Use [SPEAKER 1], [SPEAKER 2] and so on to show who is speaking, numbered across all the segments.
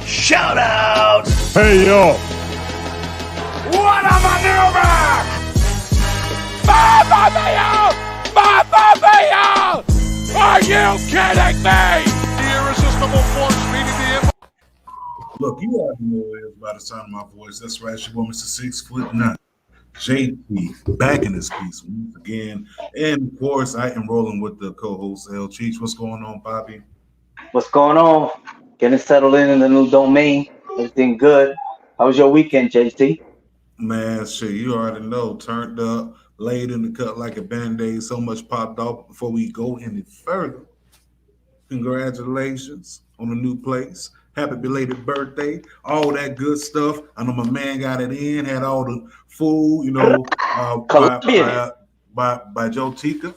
[SPEAKER 1] Shout out!
[SPEAKER 2] Hey, yo!
[SPEAKER 3] What a maneuver! Mamma mia! Are you kidding me? The irresistible force meeting the...
[SPEAKER 4] Look, you already know it is by the sound of my voice. That's right, your woman, Mr. 6'9". JP back in this piece once again. And of course, I am rolling with the co-host L Cheech. What's going on, Bobby?
[SPEAKER 5] What's going on? Getting settled in the new domain. Everything good. How was your weekend, JT?
[SPEAKER 4] Man, shit, you already know. Turned up, laid in the cut like a band-aid. So much popped off. Before we go any further, congratulations on the new place. Happy belated birthday. All that good stuff. I know my man got it in, had all the food, by Joe Tika.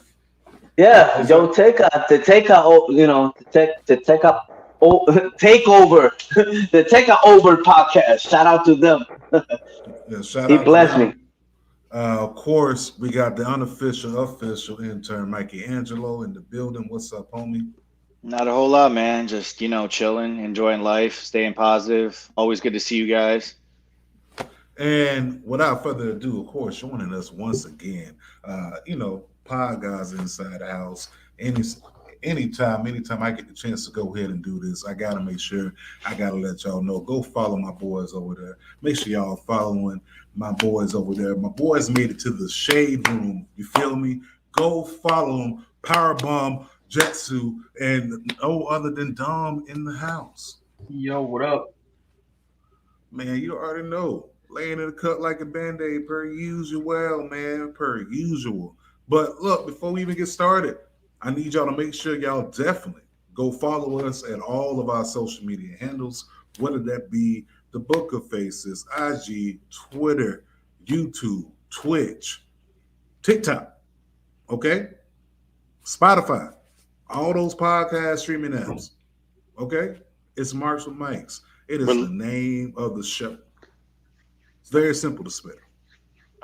[SPEAKER 5] Yeah, Joe Takeout to take out, to take up take over the Take Over podcast. Shout out to them. He blessed me.
[SPEAKER 4] Of course, we got the official intern Mikey Angelo in the building. What's up, homie?
[SPEAKER 1] Not a whole lot, man. Just, chilling, enjoying life, staying positive. Always good to see you guys.
[SPEAKER 4] And without further ado, of course, joining us once again, pod guys inside the house. Anytime I get the chance to go ahead and do this, I got to make sure, I got to let y'all know, go follow my boys over there. Make sure y'all following my boys over there. My boys made it to the shade room. You feel me? Go follow them. Powerbomb, Jetsu, and no other than Dom in the house.
[SPEAKER 6] Yo, what up?
[SPEAKER 4] Man, you already know. Laying in the cut like a band-aid per usual, man, per usual. But look, before we even get started, I need y'all to make sure y'all definitely go follow us at all of our social media handles, whether that be the Book of Faces, IG, Twitter, YouTube, Twitch, TikTok, okay? Spotify, all those podcast streaming apps, okay? It's Marshall Mikes. It is the name of the show. It's very simple to spell.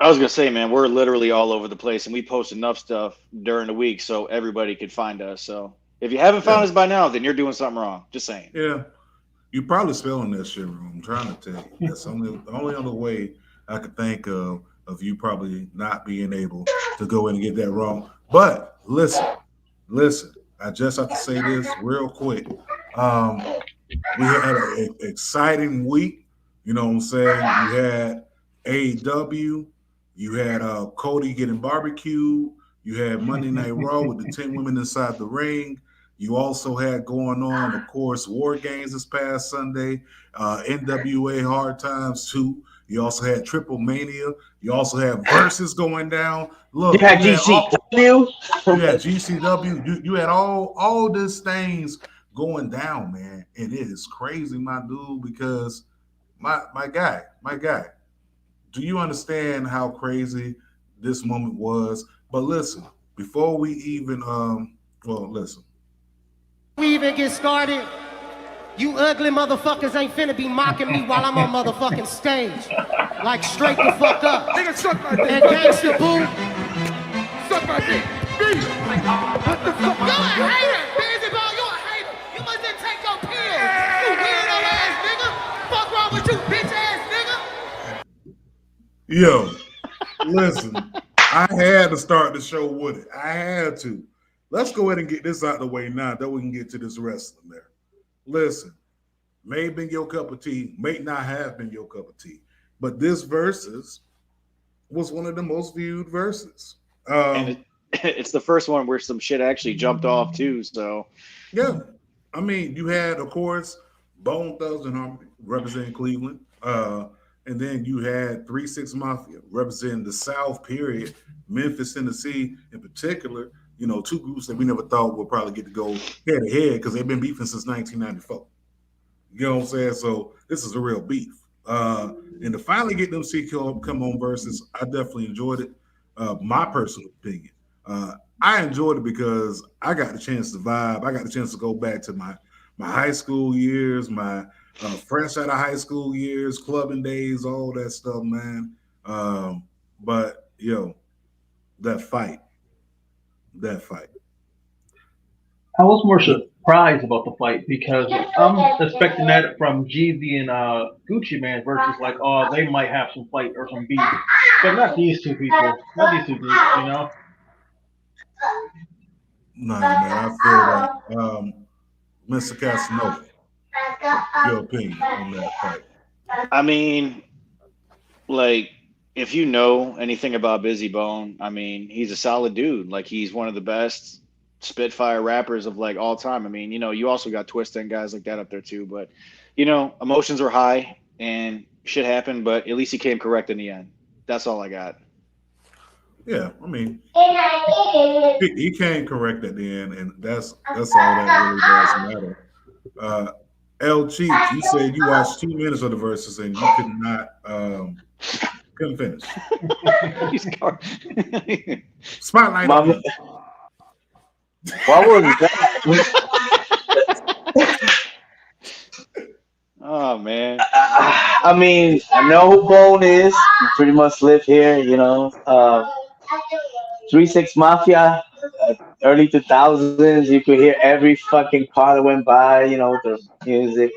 [SPEAKER 1] I was going to say, man, we're literally all over the place, and we post enough stuff during the week so everybody could find us. So if you haven't found us by now, then you're doing something wrong. Just saying.
[SPEAKER 4] Yeah. You're probably spelling that shit wrong. I'm trying to tell you. That's the only other way I could think of you probably not being able to go in and get that wrong. But listen. I just have to say this real quick. We had an exciting week. You know what I'm saying? You had AEW. You had Cody getting barbecued. You had Monday Night Raw with the 10 women inside the ring. You also had going on, of course, War Games this past Sunday, NWA Hard Times 2. You also had Triple Mania. You also had Verzuz going down. Look,
[SPEAKER 5] you had GCW.
[SPEAKER 4] You had GCW. You had all these things going down, man. And it is crazy, my dude, because my guy, do you understand how crazy this moment was? But listen, before we even listen.
[SPEAKER 7] We even get started, you ugly motherfuckers ain't finna be mocking me while I'm on motherfucking stage. Like straight the fuck up.
[SPEAKER 3] Nigga, suck my dick.
[SPEAKER 7] And gangsta boo.
[SPEAKER 3] Suck my dick. What the fuck?
[SPEAKER 7] You're a hater. Busy ball, you're a hater. You must just take your pills. You weirdo ass nigga. Fuck wrong with you, bitch ass nigga.
[SPEAKER 4] Yo, listen, I had to start the show with it. I had to. Let's go ahead and get this out the way now, then we can get to this wrestling there. Listen, may have been your cup of tea, may not have been your cup of tea, but this Verzuz was one of the most viewed Verzuz.
[SPEAKER 1] And it's the first one where some shit actually jumped off too. So
[SPEAKER 4] yeah, I mean, you had, of course, Bone Thugs and Harmony representing Cleveland, and then you had 3-6 Mafia representing the South. Period, Memphis, Tennessee, in particular. You know, two groups that we never thought would probably get to go head to head because they've been beefing since 1994. You know what I'm saying? So this is a real beef. And to finally get them see come on Verzuz, I definitely enjoyed it. My personal opinion. I enjoyed it because I got the chance to vibe. I got the chance to go back to my high school years, my fresh out of high school years, clubbing days, all that stuff, man. But, that fight.
[SPEAKER 2] I was more surprised about the fight because I'm expecting that from Jeezy and Gucci Man versus like, oh, they might have some fight or some beef, but not these two people, not these two groups, you know.
[SPEAKER 4] Nah, man, I feel that. Mr. Casanova, your opinion on that fight?
[SPEAKER 1] I mean, like, if you know anything about Busy Bone, I mean, he's a solid dude. Like, he's one of the best Spitfire rappers of like all time. I mean, you also got Twista and guys like that up there too. But, emotions were high and shit happened, but at least he came correct in the end. That's all I got.
[SPEAKER 4] Yeah, I mean, he came correct at the end, and that's all that really does matter. L Cheek, you said you watched 2 minutes of the verses and you could not couldn't finish. Spotlight.
[SPEAKER 5] What was that?
[SPEAKER 1] Oh man.
[SPEAKER 5] I mean, I know who Bone is. You pretty much live here, 3-6 Mafia, early 2000s. You could hear every fucking car that went by, the music.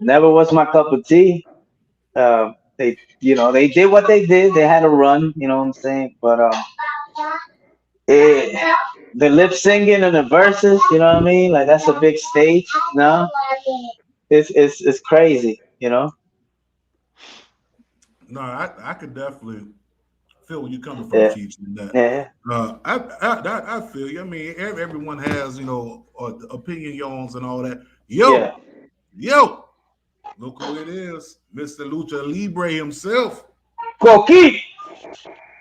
[SPEAKER 5] Never was my cup of tea. They did what they did. They had a run, you know what I'm saying? But the lip singing and the verses, you know what I mean? Like that's a big stage. No, it's crazy,
[SPEAKER 4] No, I could definitely feel where you're coming from, Keith.
[SPEAKER 5] Yeah.
[SPEAKER 4] I feel you. I mean, everyone has opinions and all that. Yo, look who it is, Mr. Lucha Libre himself.
[SPEAKER 5] Coqui.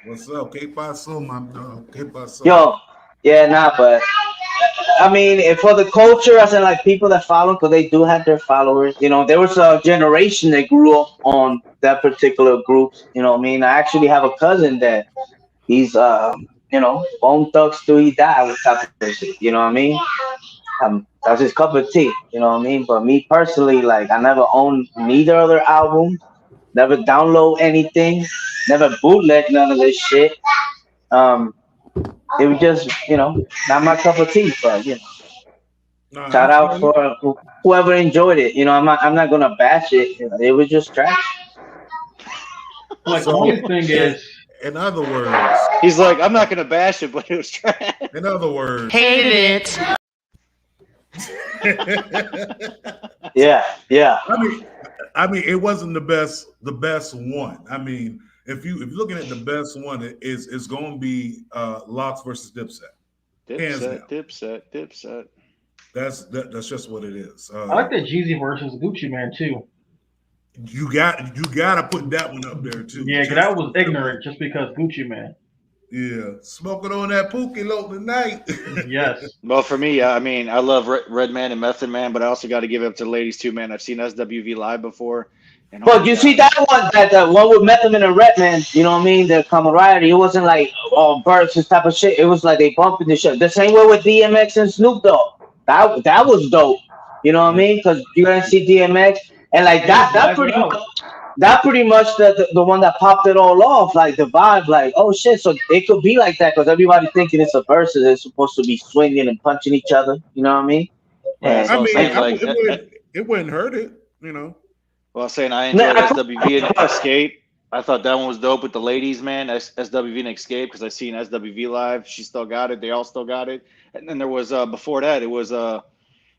[SPEAKER 4] What's up? Que paso, my dog? Que paso?
[SPEAKER 5] Yo, yeah, but I mean, for the culture, as in like people that follow, because they do have their followers. There was a generation that grew up on that particular group. You know what I mean? I actually have a cousin that he's, Bone Thugs till he died with type of shit. You know what I mean? That's his cup of tea. You know what I mean? But me personally, like, I never owned neither of their albums. Never download anything. Never bootleg none of this shit. It was just, not my cup of tea, but shout out for whoever enjoyed it. I'm not gonna bash it. It was just trash.
[SPEAKER 2] Like the only thing is,
[SPEAKER 4] in other words,
[SPEAKER 1] he's like, I'm not gonna bash it, but it was trash.
[SPEAKER 4] In other words,
[SPEAKER 7] hated it.
[SPEAKER 5] Yeah.
[SPEAKER 4] I mean, it wasn't the best one. I mean, if you're looking at the best one, it's going to be Locks versus Dipset.
[SPEAKER 1] Dipset.
[SPEAKER 4] That's just what it is.
[SPEAKER 2] I like that Jeezy versus Gucci Man too.
[SPEAKER 4] You got to put that one up there too.
[SPEAKER 2] Yeah, because that was ignorant just because Gucci Man.
[SPEAKER 4] Yeah, smoking on that Pookie low tonight.
[SPEAKER 2] Yes.
[SPEAKER 1] Well, for me, I mean, I love Redman and Method Man, but I also got to give it up to the ladies too, man. I've seen SWV live before.
[SPEAKER 5] But you see that one with Method Man and Redman, you know what I mean? The camaraderie, it wasn't like birds and type of shit. It was like they bumping the shit. The same way with DMX and Snoop Dogg. That was dope. You know what I mean? Because you gonna see DMX and like that pretty much the one that popped it all off, like the vibe, like, oh shit, so it could be like that because everybody thinking it's a versus, it's supposed to be swinging and punching each other, you know what I mean?
[SPEAKER 4] And it wouldn't hurt it, Well,
[SPEAKER 1] I was saying I enjoyed SWV and Escape. I thought that one was dope with the ladies, man. SWV and Escape, because I seen SWV live. She still got it. They all still got it. And then there was before that, it was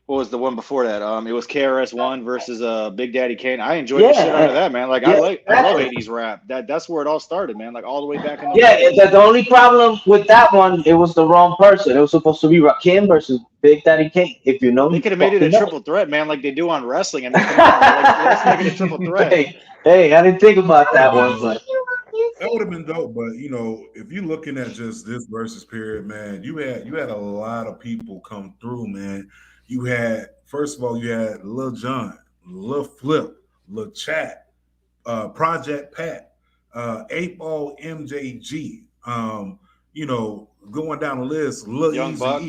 [SPEAKER 1] what was the one before that? It was KRS-One versus Big Daddy Kane. I enjoyed the shit out of that, man. Like I love 80s rap. That's where it all started, man. Like all the way back in the
[SPEAKER 5] the only problem with that one, it was the wrong person. It was supposed to be Rakim versus Big Daddy Kane. If you know,
[SPEAKER 1] they could have made it a triple threat, man, like they do on wrestling. I mean, come on, let's make it a triple threat.
[SPEAKER 5] Hey, I didn't think about that one, but
[SPEAKER 4] that would have been dope. But if you're looking at just this versus period, man, you had a lot of people come through, man. You had, first of all, Lil Jon, Lil Flip, Lil Chat, Project Pat, 8-Ball MJG, going down the list, Lil
[SPEAKER 1] Young Buck.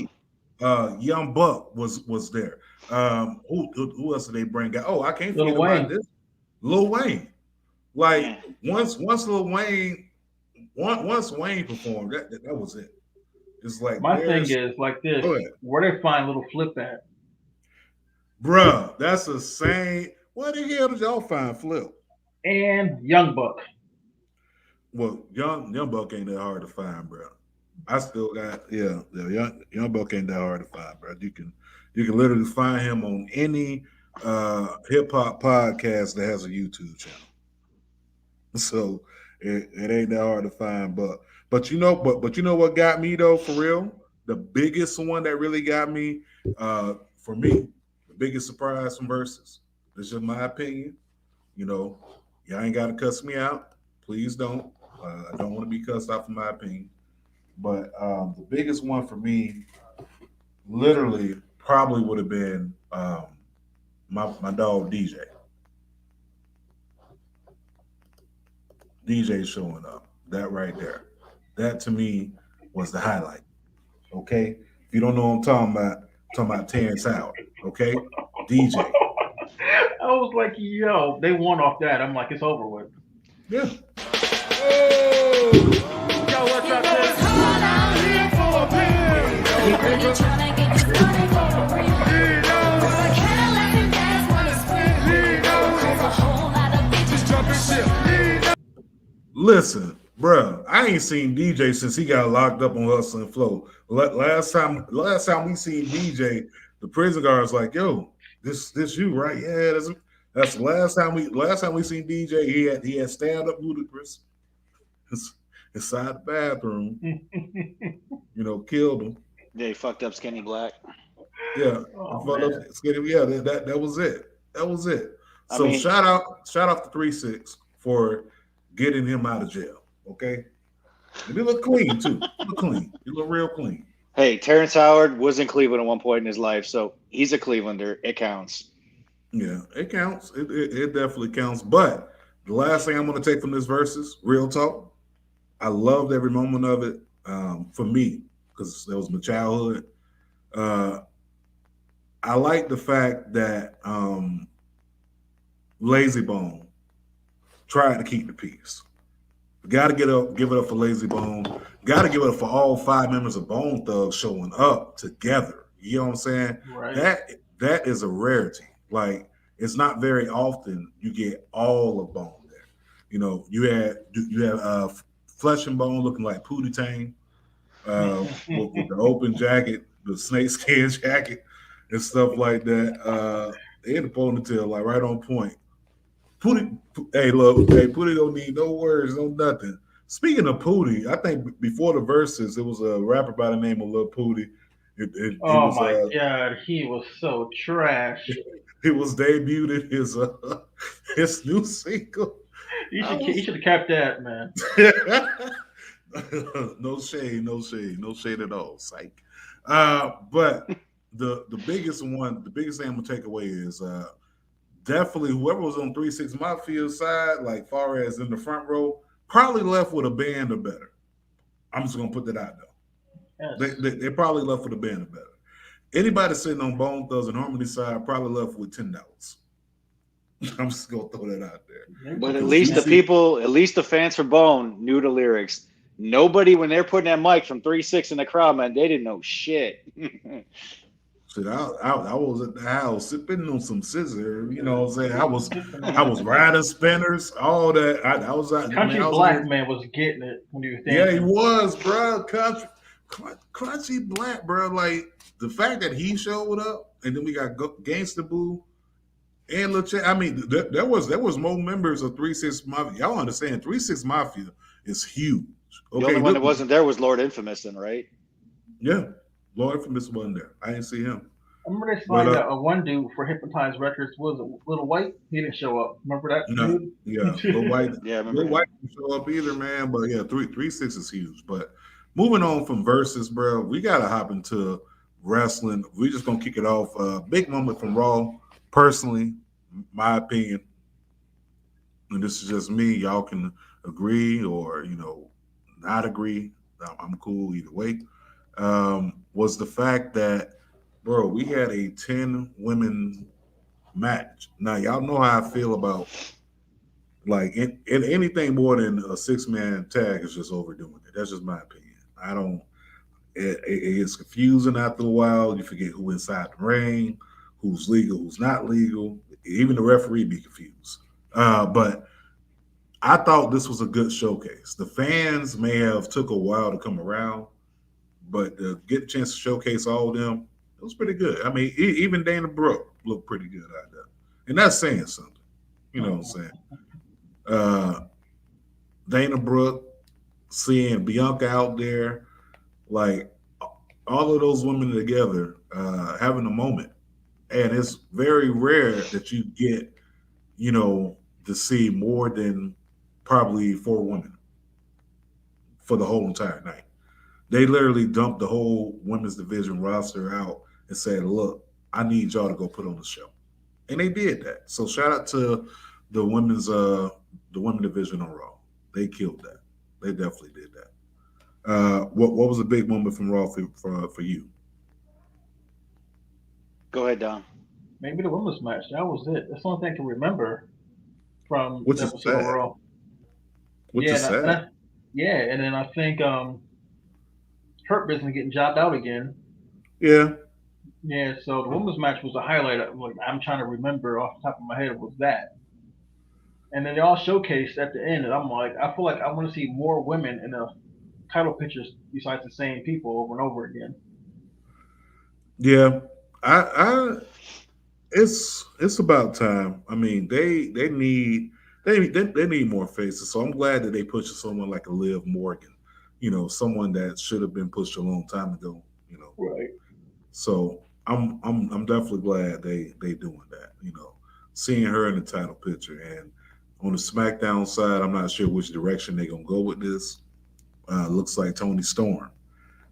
[SPEAKER 4] Young Buck was there. Who else did they bring out? Oh, I can't forget about this. Lil Wayne. Like once Wayne performed, that was it. It's like
[SPEAKER 2] my thing is like this: where they find Little Flip at?
[SPEAKER 4] Bruh, that's the same. Where the hell did y'all find Flip?
[SPEAKER 2] And Young Buck.
[SPEAKER 4] Well, young Buck ain't that hard to find, bro. I still got young Buck ain't that hard to find, bro. You can literally find him on any hip hop podcast that has a YouTube channel. So it ain't that hard to find, but you know what got me though, for real? The biggest one that really got me, for me, the biggest surprise from Verzuz. This is my opinion. You know, y'all ain't gotta cuss me out. Please don't. I don't want to be cussed out for my opinion. But the biggest one for me, literally, probably would have been my dog DJ. DJ showing up. That right there. That to me was the highlight. Okay? If you don't know what I'm talking about Terrence Howard. Okay? DJ.
[SPEAKER 2] I was like, yo, they won off that. I'm like, it's over with.
[SPEAKER 4] Yeah. Listen, bruh, I ain't seen DJ since he got locked up on Hustle and Flow. Last time we seen DJ, the prison guard's like, yo, this you, right? Yeah, that's the last time we seen DJ. He had stand up Ludacris inside the bathroom. You know, killed him.
[SPEAKER 1] Yeah, he fucked up Skinny Black.
[SPEAKER 4] Yeah, Skinny. Yeah, that was it. That was it. So shout out to 3-6 for getting him out of jail. Okay, and he look clean too. He look clean. He look real clean.
[SPEAKER 1] Hey, Terrence Howard was in Cleveland at one point in his life, so he's a Clevelander. It counts.
[SPEAKER 4] Yeah, it counts. It definitely counts. But the last thing I'm going to take from this Verzuz, real talk, I loved every moment of it. For me, because that was my childhood. I like the fact that Lazy Bone tried to keep the peace. Got to give it up for Lazy Bone. Got to give it up for all 5 members of Bone Thugs showing up together. You know what I'm saying?
[SPEAKER 2] Right.
[SPEAKER 4] That is a rarity. Like, it's not very often you get all of Bone there. You know, you had Flesh and Bone looking like Pootie Tang with the open jacket, the snakeskin jacket, and stuff like that. They had the ponytail like right on point. Pootie don't need no words, no nothing. Speaking of Pootie, I think before the Verzuz, it was a rapper by the name of Lil Pootie.
[SPEAKER 2] My God, he was so trash.
[SPEAKER 4] It was debuted his new single.
[SPEAKER 2] You should have kept that, man.
[SPEAKER 4] No shade at all. Psych. But the biggest thing I'm gonna take away is definitely whoever was on 3-6 Mafia's side, like far as in the front row, probably left with a band or better. I'm just gonna put that out there. Yes. They probably left with a band or better. Anybody sitting on Bone Thugs and Harmony side probably left with $10. I'm just gonna throw that out there.
[SPEAKER 1] But at least the fans for Bone knew the lyrics. Nobody, when they're putting that mic from 3-6 in the crowd, man, they didn't know shit.
[SPEAKER 4] Shit, I was at the house sipping on some scissor. You know what I'm saying? I was riding spinners, all that. I was out.
[SPEAKER 2] Country Black man was getting it when he was dancing.
[SPEAKER 4] Yeah, he was, bro. Country Black, bro. Like the fact that he showed up, and then we got Gangsta Boo and Lil Ch. I mean, there was more members of 3-6 Mafia. Y'all understand? 3-6 Mafia is huge.
[SPEAKER 1] Okay, the only one that wasn't there was Lord Infamous, then, right?
[SPEAKER 4] Yeah. Lord Infamous wasn't there. I didn't see him.
[SPEAKER 2] I remember they signed one dude for Hypnotized Records. Was it Little White? He didn't show up. Remember that?
[SPEAKER 4] No. Dude? Yeah, Little White.
[SPEAKER 1] Yeah,
[SPEAKER 4] Little White didn't show up either, man. But yeah, 3-6 is huge. But moving on from Verzuz, bro, we gotta hop into wrestling. We just gonna kick it off. Big moment from Raw. Personally, my opinion, and this is just me. Y'all can agree or not agree. I'm cool either way. Was the fact that, bro, we had a 10 women match. Now, y'all know how I feel about, like, in anything more than a 6-man tag is just overdoing it. That's just my opinion. it gets confusing after a while. You forget who inside the ring, who's legal, who's not legal. Even the referee be confused. But I thought this was a good showcase. The fans may have took a while to come around, but to get a chance to showcase all of them, it was pretty good. I mean, even Dana Brooke looked pretty good out there. And that's saying something. You know what I'm saying? Dana Brooke, seeing Bianca out there, like all of those women together, having a moment. And it's very rare that you get, to see more than probably 4 women for the whole entire night. They literally dumped the whole women's division roster out and said, look, I need y'all to go put on the show. And they did that. So shout out to the women's the women division on Raw. They killed that. They definitely did that. What was a big moment from Raw for you?
[SPEAKER 1] Go ahead, Don.
[SPEAKER 2] Maybe the women's match. That was it. That's the only thing I can remember from
[SPEAKER 4] Which
[SPEAKER 2] the
[SPEAKER 4] is
[SPEAKER 2] episode of
[SPEAKER 4] sad.
[SPEAKER 2] Raw.
[SPEAKER 4] Which is sad.
[SPEAKER 2] And then I think Hurt Business getting jobbed out again.
[SPEAKER 4] Yeah.
[SPEAKER 2] Yeah, so the women's match was a highlight. I'm trying to remember off the top of my head was that. And then they all showcased at the end, and I'm like, I feel like I want to see more women in the title pictures besides the same people over and over again.
[SPEAKER 4] Yeah, it's about time. I mean, they need more faces. So I'm glad that they pushed someone like a Liv Morgan, someone that should have been pushed a long time ago.
[SPEAKER 2] Right.
[SPEAKER 4] So I'm definitely glad they doing that. Seeing her in the title picture, and on the SmackDown side, I'm not sure which direction they're gonna go with this. Looks like Toni Storm.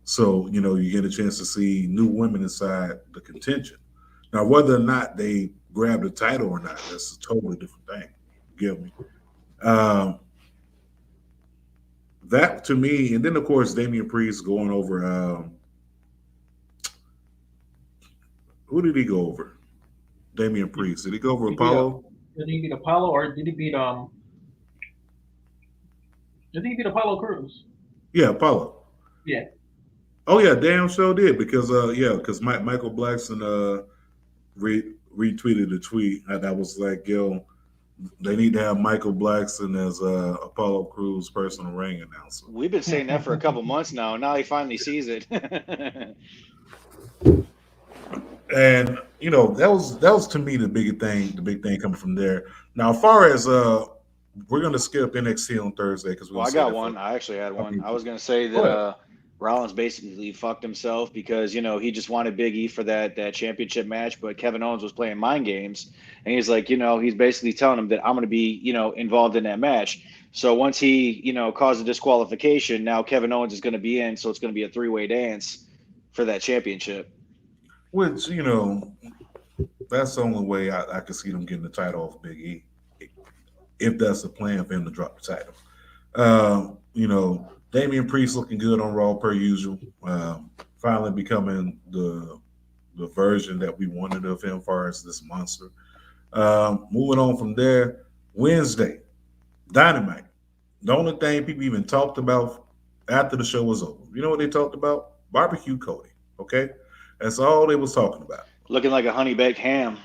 [SPEAKER 4] So, you get a chance to see new women inside the contention. Now, whether or not they grab the title or not, that's a totally different thing. Give me. That to me, and then of course Damian Priest going over who did he go over? Damian Priest. Did he go over Apollo?
[SPEAKER 2] Did he beat Apollo, or did he beat Apollo Crews?
[SPEAKER 4] Yeah, Apollo.
[SPEAKER 2] Yeah.
[SPEAKER 4] Oh yeah, damn sure did, because Michael Blackson retweeted a tweet that was like, yo, they need to have Michael Blackson as Apollo Crews' personal ring announcer.
[SPEAKER 1] We've been saying that for a couple months now. Now he finally sees it.
[SPEAKER 4] And that was to me the big thing coming from there. Now, as far as we're gonna skip NXT on Thursday because
[SPEAKER 1] I got one. I actually had one. I was gonna say that Rollins basically fucked himself because he just wanted Big E for that championship match, but Kevin Owens was playing mind games, and he's like, he's basically telling him that I'm gonna be involved in that match. So once he caused a disqualification, now Kevin Owens is gonna be in, so it's gonna be a 3-way dance for that championship.
[SPEAKER 4] Which, that's the only way I could see them getting the title off Big E, if that's the plan for him to drop the title. Damian Priest looking good on Raw per usual. Finally becoming the version that we wanted of him as far as this monster. Moving on from there, Wednesday, Dynamite. The only thing people even talked about after the show was over. You know what they talked about? BBQ Cody, okay? That's all they was talking about.
[SPEAKER 1] Looking like a honey baked ham.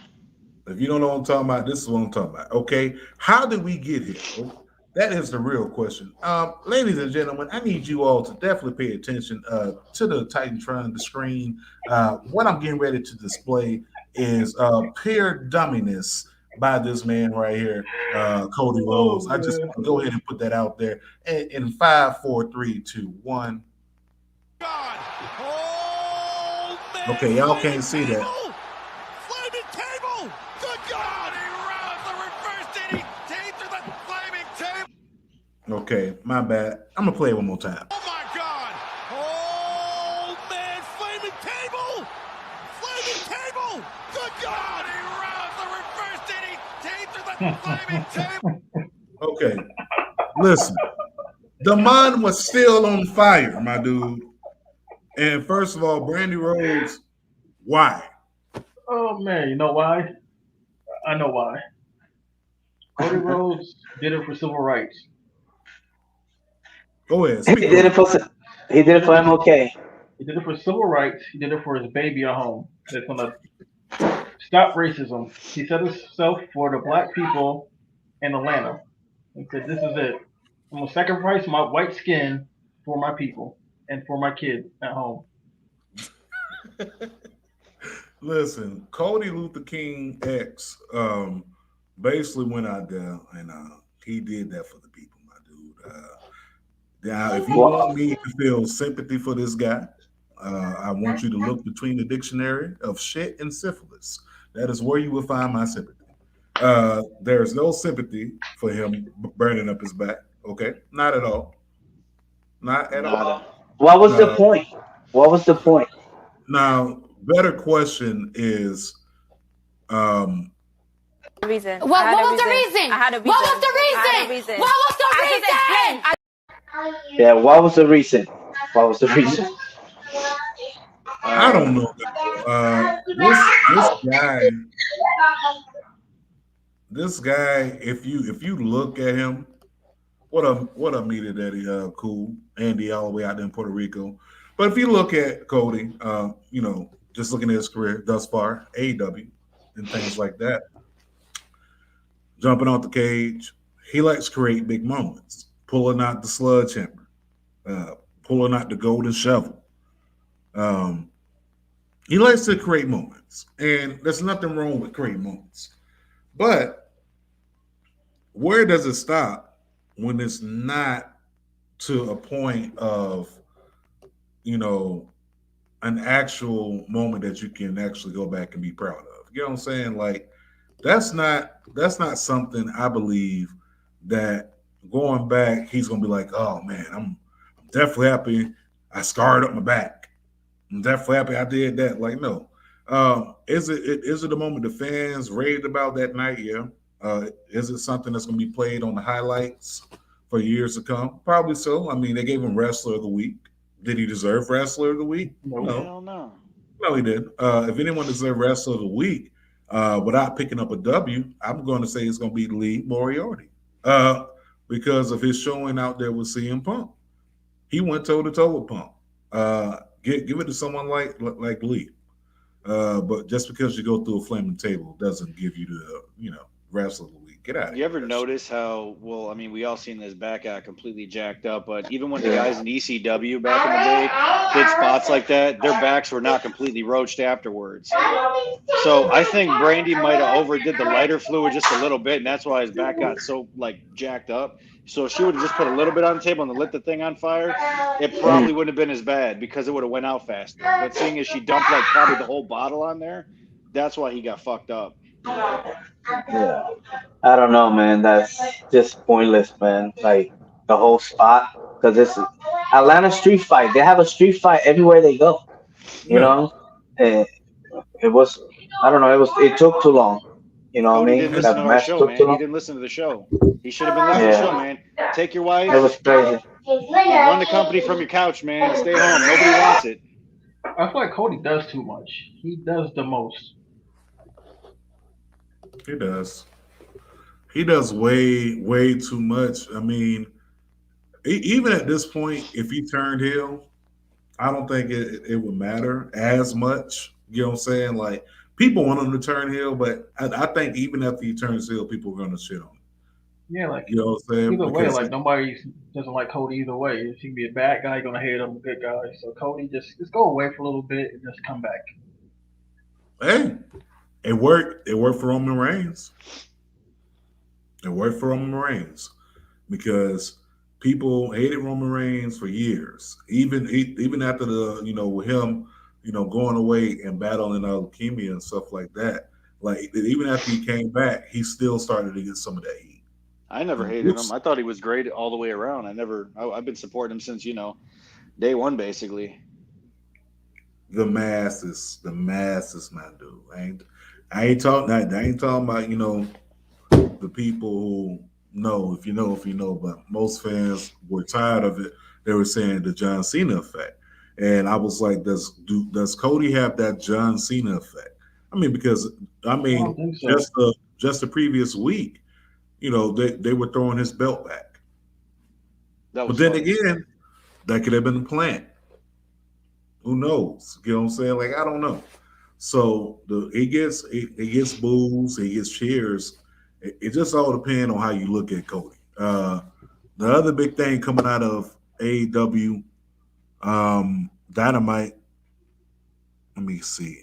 [SPEAKER 4] If you don't know what I'm talking about, this is what I'm talking about. Okay, how did we get here? That is the real question. Ladies and gentlemen, I need you all to definitely pay attention to the Titantron, the screen. What I'm getting ready to display is pure dumminess by this man right here, Cody Rhodes. I just want to go ahead and put that out there. And in 5, 4, 3, 2, 1. Okay, y'all can't see that.
[SPEAKER 3] Flaming table! Good God! He rounds the reverse DDT through the flaming table.
[SPEAKER 4] Okay, my bad. I'm gonna play it one more time.
[SPEAKER 3] Oh my God! Oh man! Flaming table! Flaming table! Good God! He rounds the reverse DDT through the flaming table.
[SPEAKER 4] Okay, listen. The man was still on fire, my dude. And first of all, Brandy Rhodes, why?
[SPEAKER 2] Oh man, you know why? I know why. Cody Rhodes did it for civil rights.
[SPEAKER 4] Go ahead.
[SPEAKER 5] He did it for MLK.
[SPEAKER 2] He did it for civil rights. He did it for his baby at home. That's gonna stop racism. He set himself for the black people in Atlanta. He said, "This is it. I'm gonna sacrifice my white skin for my people and for my kid at home."
[SPEAKER 4] Listen, Cody Luther King X basically went out there and he did that for the people, my dude. Now, if you want me to feel sympathy for this guy, I want you to look between the dictionary of shit and syphilis. That is where you will find my sympathy. There's no sympathy for him burning up his back. Okay, not at all. Not at all.
[SPEAKER 5] What was the point? What was the point?
[SPEAKER 4] Now, better question is,
[SPEAKER 6] reason.
[SPEAKER 8] What was the reason?
[SPEAKER 6] I had a reason.
[SPEAKER 8] What was the reason? What was the reason?
[SPEAKER 5] Yeah, what was the reason? What was the reason?
[SPEAKER 4] I don't know. This guy, if you look at him, what a meter that he cool. Andy all the way out there in Puerto Rico. But if you look at Cody, just looking at his career thus far, AEW and things like that, jumping off the cage, he likes to create big moments, pulling out the sledgehammer, pulling out the golden shovel. He likes to create moments, and there's nothing wrong with creating moments. But where does it stop when it's not to a point of, an actual moment that you can actually go back and be proud of? You know what I'm saying? Like, that's not something I believe that going back, he's gonna be like, oh man, I'm definitely happy I scarred up my back. I'm definitely happy I did that. Like, no. Is it a moment the fans raved about that night? Yeah. Is it something that's gonna be played on the highlights for years to come? Probably so. I mean, they gave him Wrestler of the Week. Did he deserve Wrestler of the Week?
[SPEAKER 1] No. Hell no.
[SPEAKER 4] No, he didn't. If anyone deserved Wrestler of the Week, without picking up a W, I'm going to say it's going to be Lee Moriarty because of his showing out there with CM Punk. He went toe-to-toe with Punk. Give it to someone like Lee. But just because you go through a flaming table doesn't give you the, Wrestler of the Week. Get out of here.
[SPEAKER 1] You ever notice how, we all seen this back out completely jacked up, but even when the guys in ECW back in the day did spots like that, their backs were not completely roached afterwards. So I think Brandy might have overdid the lighter fluid just a little bit, and that's why his back got so, jacked up. So if she would have just put a little bit on the table and lit the thing on fire, it probably wouldn't have been as bad because it would have went out faster. But seeing as she dumped, probably the whole bottle on there, that's why he got fucked up.
[SPEAKER 5] Yeah, I don't know, man. That's just pointless, man. Like the whole spot, because it's Atlanta street fight. They have a street fight everywhere they go. You know, and it was. I don't know. It took too long. You know
[SPEAKER 1] Cody
[SPEAKER 5] what I mean?
[SPEAKER 1] didn't listen to our show, man. He didn't listen to the show. He should have been listening to the show, man. Take your wife.
[SPEAKER 5] It was crazy.
[SPEAKER 1] Run the company from your couch, man. Stay home. Nobody wants it.
[SPEAKER 2] I feel like Cody does too much. He does the most.
[SPEAKER 4] He does. He does way, way too much. I mean, even at this point, if he turned heel, I don't think it would matter as much. You know what I'm saying? Like, people want him to turn heel, but I think even after he turns heel, people are going to shit on him.
[SPEAKER 2] Yeah, like,
[SPEAKER 4] you know what I'm saying?
[SPEAKER 2] Either way, like, nobody doesn't like Cody either way. If he can be a bad guy, going to hate him, a good guy. So Cody, just go away for a little bit and just come back.
[SPEAKER 4] Hey, it worked. It worked for Roman Reigns. It worked for Roman Reigns because people hated Roman Reigns for years. Even after the with him, going away and battling leukemia and stuff like that. Like, even after he came back, he still started to get some of that heat.
[SPEAKER 1] I never hated him. I thought he was great all the way around. I've been supporting him since day one, basically.
[SPEAKER 4] The masses, my dude. I ain't talking about the people who know if you know, but most fans were tired of it. They were saying the John Cena effect, and I was like, does Cody have that John Cena effect? I mean, because so. just the previous week, they were throwing his belt back. But then again, that could have been a plant. Who knows? You know what I'm saying? Like I don't know. So it gets boos, it gets cheers. It just all depends on how you look at Cody. The other big thing coming out of AEW Dynamite. Let me see.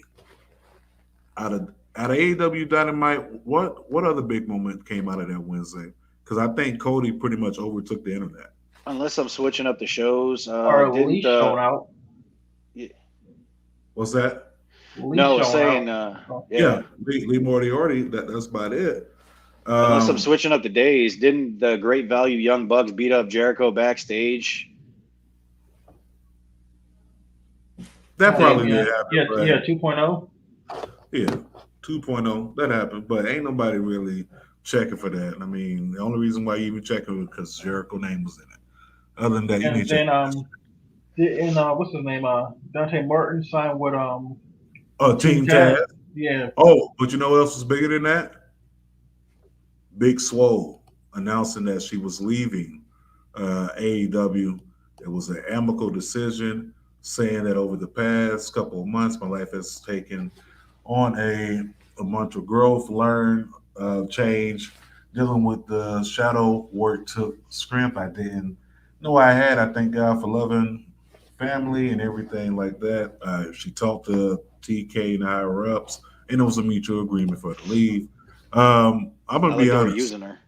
[SPEAKER 4] Out of AEW Dynamite, what other big moment came out of that Wednesday? Because I think Cody pretty much overtook the internet.
[SPEAKER 1] Unless I'm switching up the shows,
[SPEAKER 2] Or
[SPEAKER 1] didn't
[SPEAKER 2] Lee showing out.
[SPEAKER 4] What's that?
[SPEAKER 2] Lee
[SPEAKER 1] no,
[SPEAKER 2] showing
[SPEAKER 1] saying
[SPEAKER 2] out.
[SPEAKER 4] Yeah, Lee Moriarty. That's about it.
[SPEAKER 1] Unless I'm switching up the days, didn't the Great Value Young Bucks beat up Jericho backstage?
[SPEAKER 4] That probably did happen.
[SPEAKER 2] Yeah, 2.0.
[SPEAKER 4] Yeah, 2.0. That happened, but ain't nobody really checking for that. I mean, the only reason why you even checking was because Jericho name was in it. Other than that, you need to check.
[SPEAKER 2] And what's his name? Dante Martin signed with
[SPEAKER 4] Team Taz.
[SPEAKER 2] Yeah.
[SPEAKER 4] Oh, but you know what else was bigger than that? Big Swole announcing that she was leaving AEW. It was an amicable decision, saying that over the past couple of months, my life has taken on a month of growth, learn, change, dealing with the shadow work took strength I didn't know I had. I thank God for loving family and everything like that. She talked to TK and higher ups, and it was a mutual agreement for her to leave. I'm gonna be honest.
[SPEAKER 1] Using her.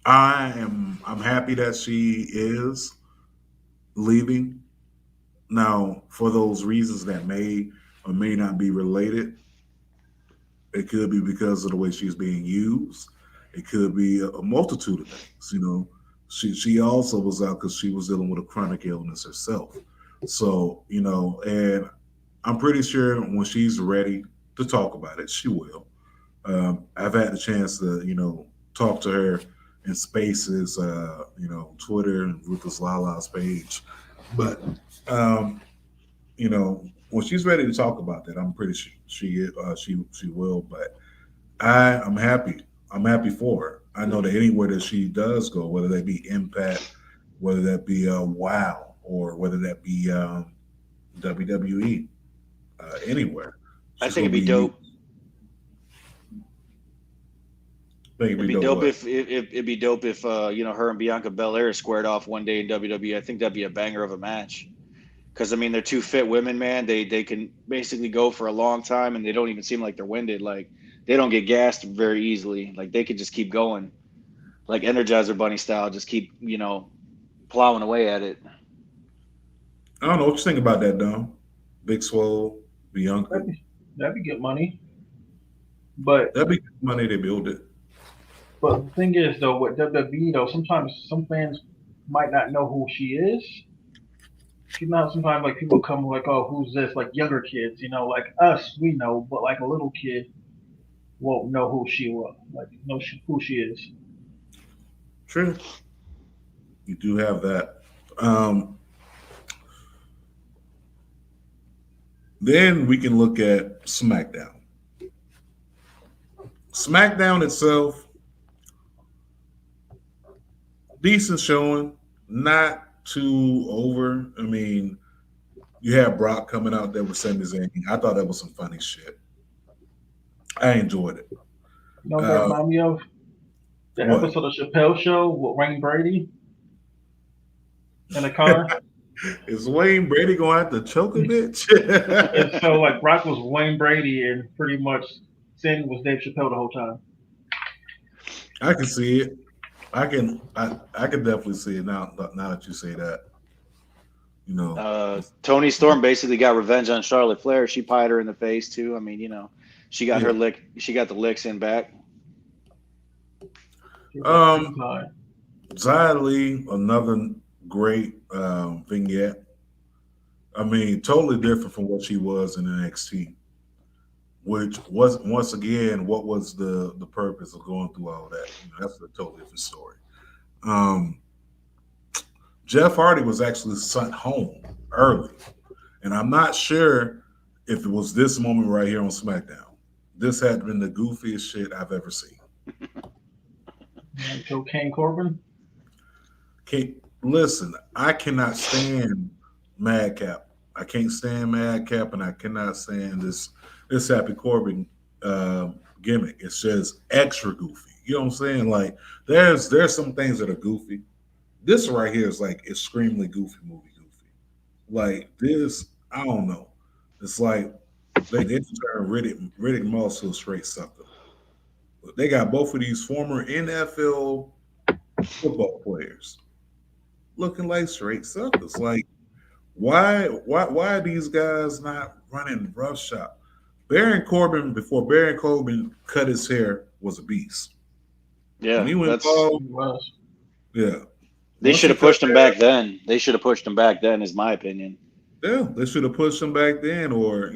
[SPEAKER 4] I'm happy that she is leaving. Now, for those reasons that may or may not be related, it could be because of the way she's being used. It could be a multitude of things. You know, she also was out because she was dealing with a chronic illness herself. So and I'm pretty sure when she's ready to talk about it, she will. I've had the chance to talk to her in spaces, Twitter and Ruthless Lala's page, but when she's ready to talk about that, I'm pretty sure she will. But I'm happy. I'm happy for her. I know that anywhere that she does go, whether that be Impact, whether that be WoW, or whether that be WWE, anywhere.
[SPEAKER 1] I think it'd be dope.
[SPEAKER 4] It'd
[SPEAKER 1] be dope if it'd be dope if her and Bianca Belair squared off one day in WWE. I think that'd be a banger of a match. Because I mean, they're two fit women, man. They can basically go for a long time, and they don't even seem like they're winded. Like they don't get gassed very easily. Like they could just keep going, like Energizer Bunny style. Just keep plowing away at it.
[SPEAKER 4] I don't know what you think about that, Dom. Big Swole, Bianca.
[SPEAKER 2] That'd be good money. But
[SPEAKER 4] that'd be good money to build it.
[SPEAKER 2] But the thing is, though, with WWE, though, sometimes some fans might not know who she is. Sometimes like people come like, oh, who's this? Like younger kids, like us, we know, but like a little kid won't know who she was, who she is.
[SPEAKER 4] True. You do have that. Then we can look at SmackDown. SmackDown itself, decent showing, not too over. I mean, you have Brock coming out there with Sami Zayn. I thought that was some funny shit. I enjoyed it.
[SPEAKER 2] You know what that reminded me of? The episode of Chappelle Show with Wayne Brady in a car.
[SPEAKER 4] Is Wayne Brady going to have to choke a bitch?
[SPEAKER 2] And so, like, Brock was Wayne Brady, and pretty much Sami was Dave Chappelle the whole time.
[SPEAKER 4] I can see it. I can definitely see it now that you say that.
[SPEAKER 1] Tony Storm basically got revenge on Charlotte Flair. She pied her in the face too. I mean, she got her lick. She got the licks in back.
[SPEAKER 4] Xia Li, another great vignette. I mean, totally different from what she was in NXT. Which was, once again, what was the purpose of going through all that? That's a totally different story. Jeff Hardy was actually sent home early, and I'm not sure if it was this moment right here on SmackDown. This had been the goofiest shit I've ever seen.
[SPEAKER 2] So King Corbin?
[SPEAKER 4] Listen, I cannot stand Madcap. I can't stand Madcap, and I cannot stand this Happy Corbin gimmick. It's just extra goofy. You know what I'm saying? Like there's some things that are goofy. This right here is like extremely goofy movie goofy. Like this, I don't know. It's like they just turned Riddick Moss to a straight sucker. They got both of these former NFL football players looking like straight suckers. Like why are these guys not running roughshod? Baron Corbin, before Baron Corbin cut his hair, was a beast. When
[SPEAKER 1] Yeah,
[SPEAKER 4] he went
[SPEAKER 1] that's.
[SPEAKER 4] bald, yeah.
[SPEAKER 1] They
[SPEAKER 4] Once
[SPEAKER 1] should
[SPEAKER 4] he
[SPEAKER 1] have
[SPEAKER 4] cut
[SPEAKER 1] pushed him
[SPEAKER 4] hair,
[SPEAKER 1] back then. They should have pushed him back then, is my opinion.
[SPEAKER 4] yeah, they should have pushed him back then, or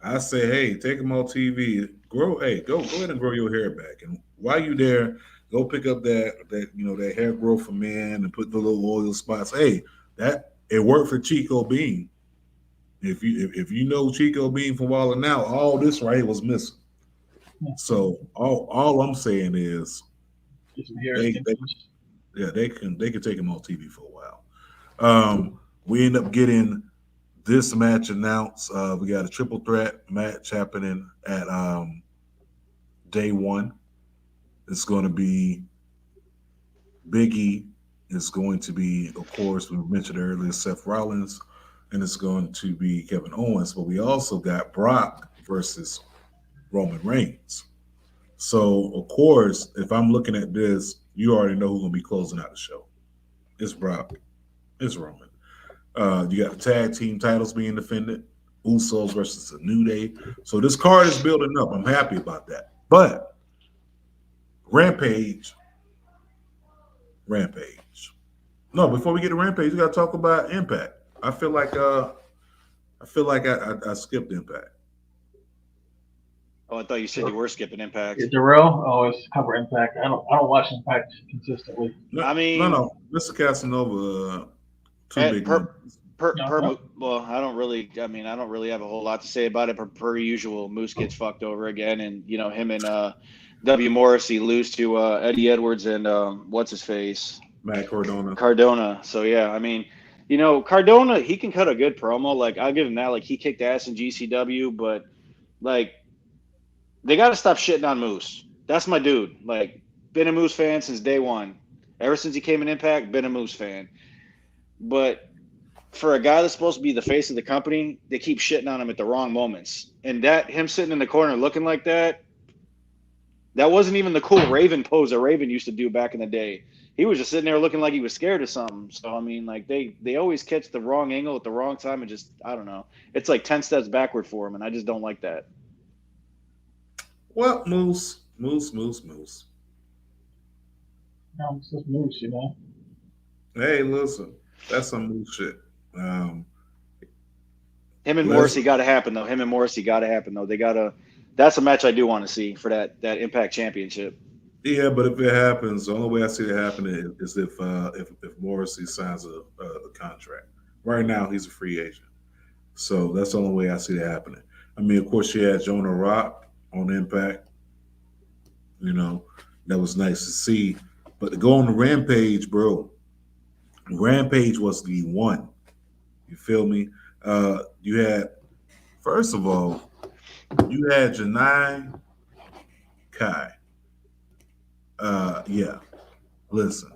[SPEAKER 4] I say, hey, take him on TV, go ahead and grow your hair back, and while you there, go pick up that hair growth for men and put the little oil spots. Hey, that it worked for Chico Bean. If you know Chico Bean from Wall Now, all this right here was missing. So all I'm saying is they yeah they can take him on TV for a while. We end up getting this match announced. We got a triple threat match happening at day one. It's going to be Biggie. It's going to be, of course, we mentioned earlier, Seth Rollins, and it's going to be Kevin Owens. But we also got Brock versus Roman Reigns. So, of course, if I'm looking at this, you already know who's going to be closing out the show. It's Brock. It's Roman. You got the tag team titles being defended. Usos versus the New Day. So this card is building up. I'm happy about that. But Rampage. No, before we get to Rampage, we got to talk about Impact. I feel like I skipped Impact.
[SPEAKER 1] Oh, I thought you said you were skipping Impact.
[SPEAKER 2] Darrell always cover Impact. I don't watch Impact consistently.
[SPEAKER 1] No,
[SPEAKER 4] Mr. Casanova, two big
[SPEAKER 1] well, I don't really have a whole lot to say about it. Per usual, Moose gets fucked over again, and him and W. Morrissey lose to Eddie Edwards and what's his face,
[SPEAKER 4] Matt Cardona.
[SPEAKER 1] So yeah, Cardona, he can cut a good promo. Like I'll give him that. Like he kicked ass in GCW, but like they got to stop shitting on Moose. That's my dude. Like been a Moose fan since day one. Ever since he came in Impact, been a Moose fan. But for a guy that's supposed to be the face of the company, they keep shitting on him at the wrong moments. And that him sitting in the corner looking like that wasn't even the cool Raven pose that Raven used to do back in the day. He was just sitting there looking like he was scared of something. So they always catch the wrong angle at the wrong time and just I don't know. It's like 10 steps backward for him, and I just don't like that.
[SPEAKER 4] Well, Moose.
[SPEAKER 2] No, it's just Moose,
[SPEAKER 4] Hey, listen, that's some Moose shit.
[SPEAKER 1] Him and Morrissey got to happen though. That's a match I do want to see for that Impact Championship.
[SPEAKER 4] Yeah, but if it happens, the only way I see it happening is if Morrissey signs a contract. Right now, he's a free agent, so that's the only way I see it happening. I mean, of course, she had Jonah Rock on Impact. That was nice to see. But to go on the Rampage, bro, Rampage was the one. You feel me? You had, first of all, you had Janai Kai. Listen,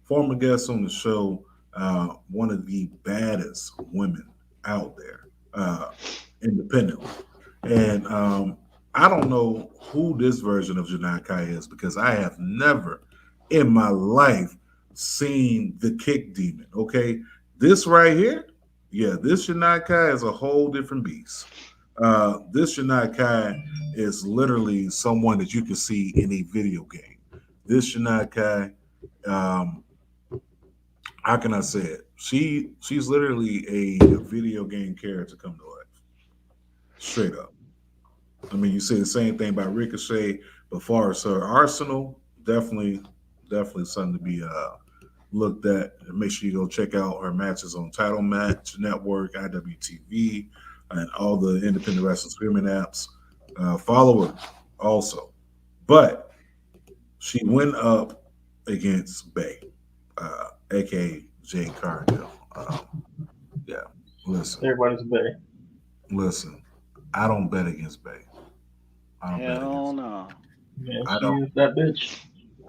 [SPEAKER 4] former guest on the show, one of the baddest women out there, independently. And I don't know who this version of Janai Kai is because I have never in my life seen the Kick Demon. Okay, this right here, this Janai Kai is a whole different beast. This Janai Kai is literally someone that you can see in a video game. This Janai Kai, how can I say it? She's literally a video game character come to life. Straight up. I mean, you say the same thing about Ricochet, but far as her arsenal, definitely something to be looked at. And make sure you go check out her matches on Title Match Network, IWTV, and all the independent wrestling streaming apps. Follow her also. But she went up against Bay, aka Jade Cargill. Yeah. Listen.
[SPEAKER 2] Everybody's Bay.
[SPEAKER 4] Listen. I don't bet against Bay. I don't bet against.
[SPEAKER 1] No.
[SPEAKER 2] Yeah,
[SPEAKER 4] I
[SPEAKER 2] she
[SPEAKER 4] don't.
[SPEAKER 2] is that bitch.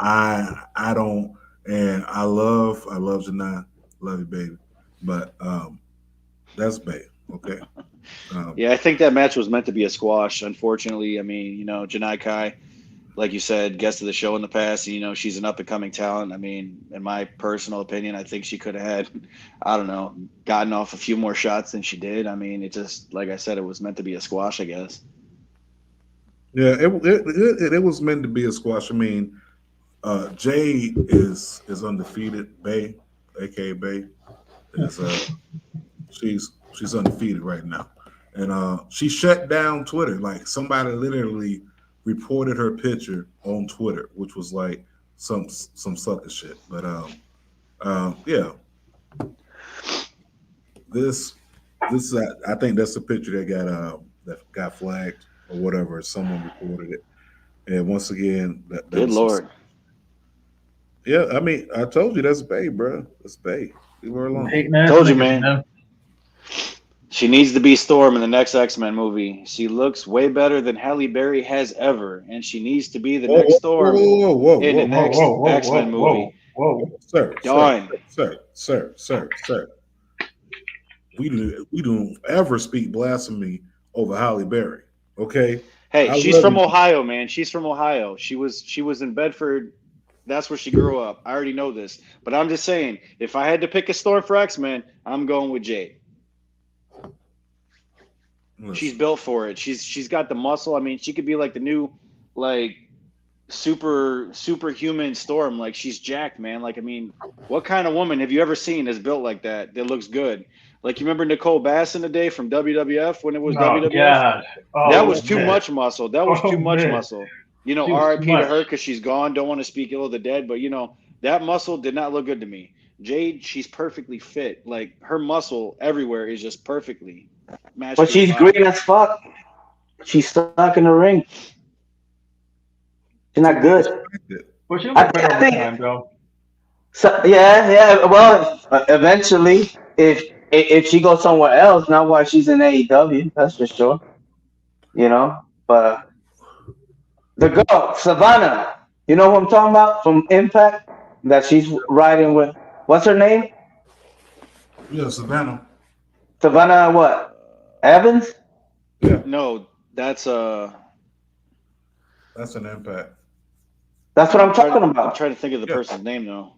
[SPEAKER 4] I don't, and I love Janai, love you, baby, but that's Bay, okay.
[SPEAKER 1] Yeah, I think that match was meant to be a squash. Unfortunately, I mean, Janai Kai, like you said, guest of the show in the past. She's an up and coming talent. I mean, in my personal opinion, I think she could have had, I don't know, gotten off a few more shots than she did. I mean, it just, like I said, it was meant to be a squash, I guess.
[SPEAKER 4] Yeah, it was meant to be a squash. I mean, Jade is undefeated. Bay, aka Bay, is she's undefeated right now, and she shut down Twitter. Like somebody literally reported her picture on Twitter, which was like some sucker shit. But yeah, this I think that's the picture that got flagged or whatever. Someone reported it, and once again, that
[SPEAKER 1] Good Lord.
[SPEAKER 4] Yeah, I mean, I told you that's Bay, bro. That's Bay. Leave her alone.
[SPEAKER 1] Told you, man. She needs to be Storm in the next X-Men movie. She looks way better than Halle Berry has ever, and she needs to be the next Storm in the next X-Men movie.
[SPEAKER 4] Whoa, sir,
[SPEAKER 1] Done.
[SPEAKER 4] Sir. We don't ever speak blasphemy over Halle Berry. Okay.
[SPEAKER 1] Hey, she's from Ohio, man. She's from Ohio. She was in Bedford. That's where she grew up. I already know this, but I'm just saying, if I had to pick a Storm for X-Men, I'm going with Jade. She's built for it. She's got the muscle. I mean, she could be like the new, like, superhuman Storm. Like, she's jacked, man. Like, I mean, what kind of woman have you ever seen that's built like that looks good? Like, you remember Nicole Bass in the day from WWF when it was WWF?
[SPEAKER 2] God.
[SPEAKER 1] That was too much muscle. That was too much muscle. RIP to her because she's gone. Don't want to speak ill of the dead, but that muscle did not look good to me. Jade, she's perfectly fit. Like, her muscle everywhere is just perfectly matched.
[SPEAKER 5] But she's green as fuck. She's stuck in the ring. She's not good.
[SPEAKER 2] But she'll get better over time, though.
[SPEAKER 5] So, yeah. Well, eventually, if she goes somewhere else, not while she's in AEW, that's for sure. But the girl, Savannah, you know who I'm talking about from Impact? That she's riding with. What's her name?
[SPEAKER 4] Yeah, Savannah.
[SPEAKER 5] Savannah what? Evans?
[SPEAKER 4] Yeah.
[SPEAKER 1] No, that's
[SPEAKER 4] an Impact.
[SPEAKER 5] That's what I'm talking about.
[SPEAKER 1] I'm trying to think of the person's name though.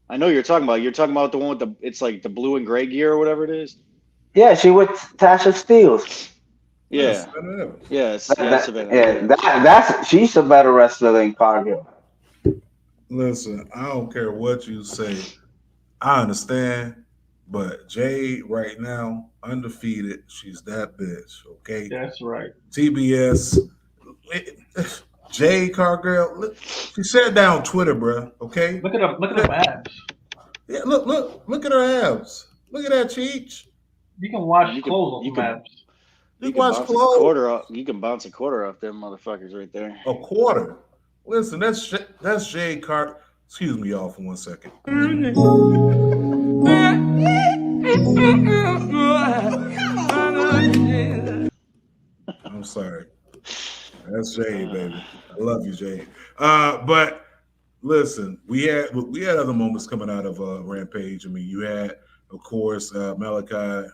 [SPEAKER 1] I know you're talking about. You're talking about the one with it's like the blue and gray gear or whatever it is.
[SPEAKER 5] Yeah, she with Tasha Steelz.
[SPEAKER 1] Yeah.
[SPEAKER 5] She's a better wrestler than Cargill.
[SPEAKER 4] Listen, I don't care what you say. I understand, but Jade right now undefeated. She's that bitch. Okay,
[SPEAKER 2] that's right.
[SPEAKER 4] TBS. Jade Cargill. She sat down Twitter, bro. Okay,
[SPEAKER 2] look at her abs.
[SPEAKER 4] Yeah, look at her abs. Look at that Cheech.
[SPEAKER 2] You can wash clothes on abs.
[SPEAKER 1] You can bounce a quarter off them motherfuckers right there.
[SPEAKER 4] A quarter. Listen, that's Jade Cargill. Excuse me, y'all, for 1 second. I'm sorry. That's Jade, baby. I love you, Jade. But listen, we had other moments coming out of Rampage. I mean, you had, of course, Malachi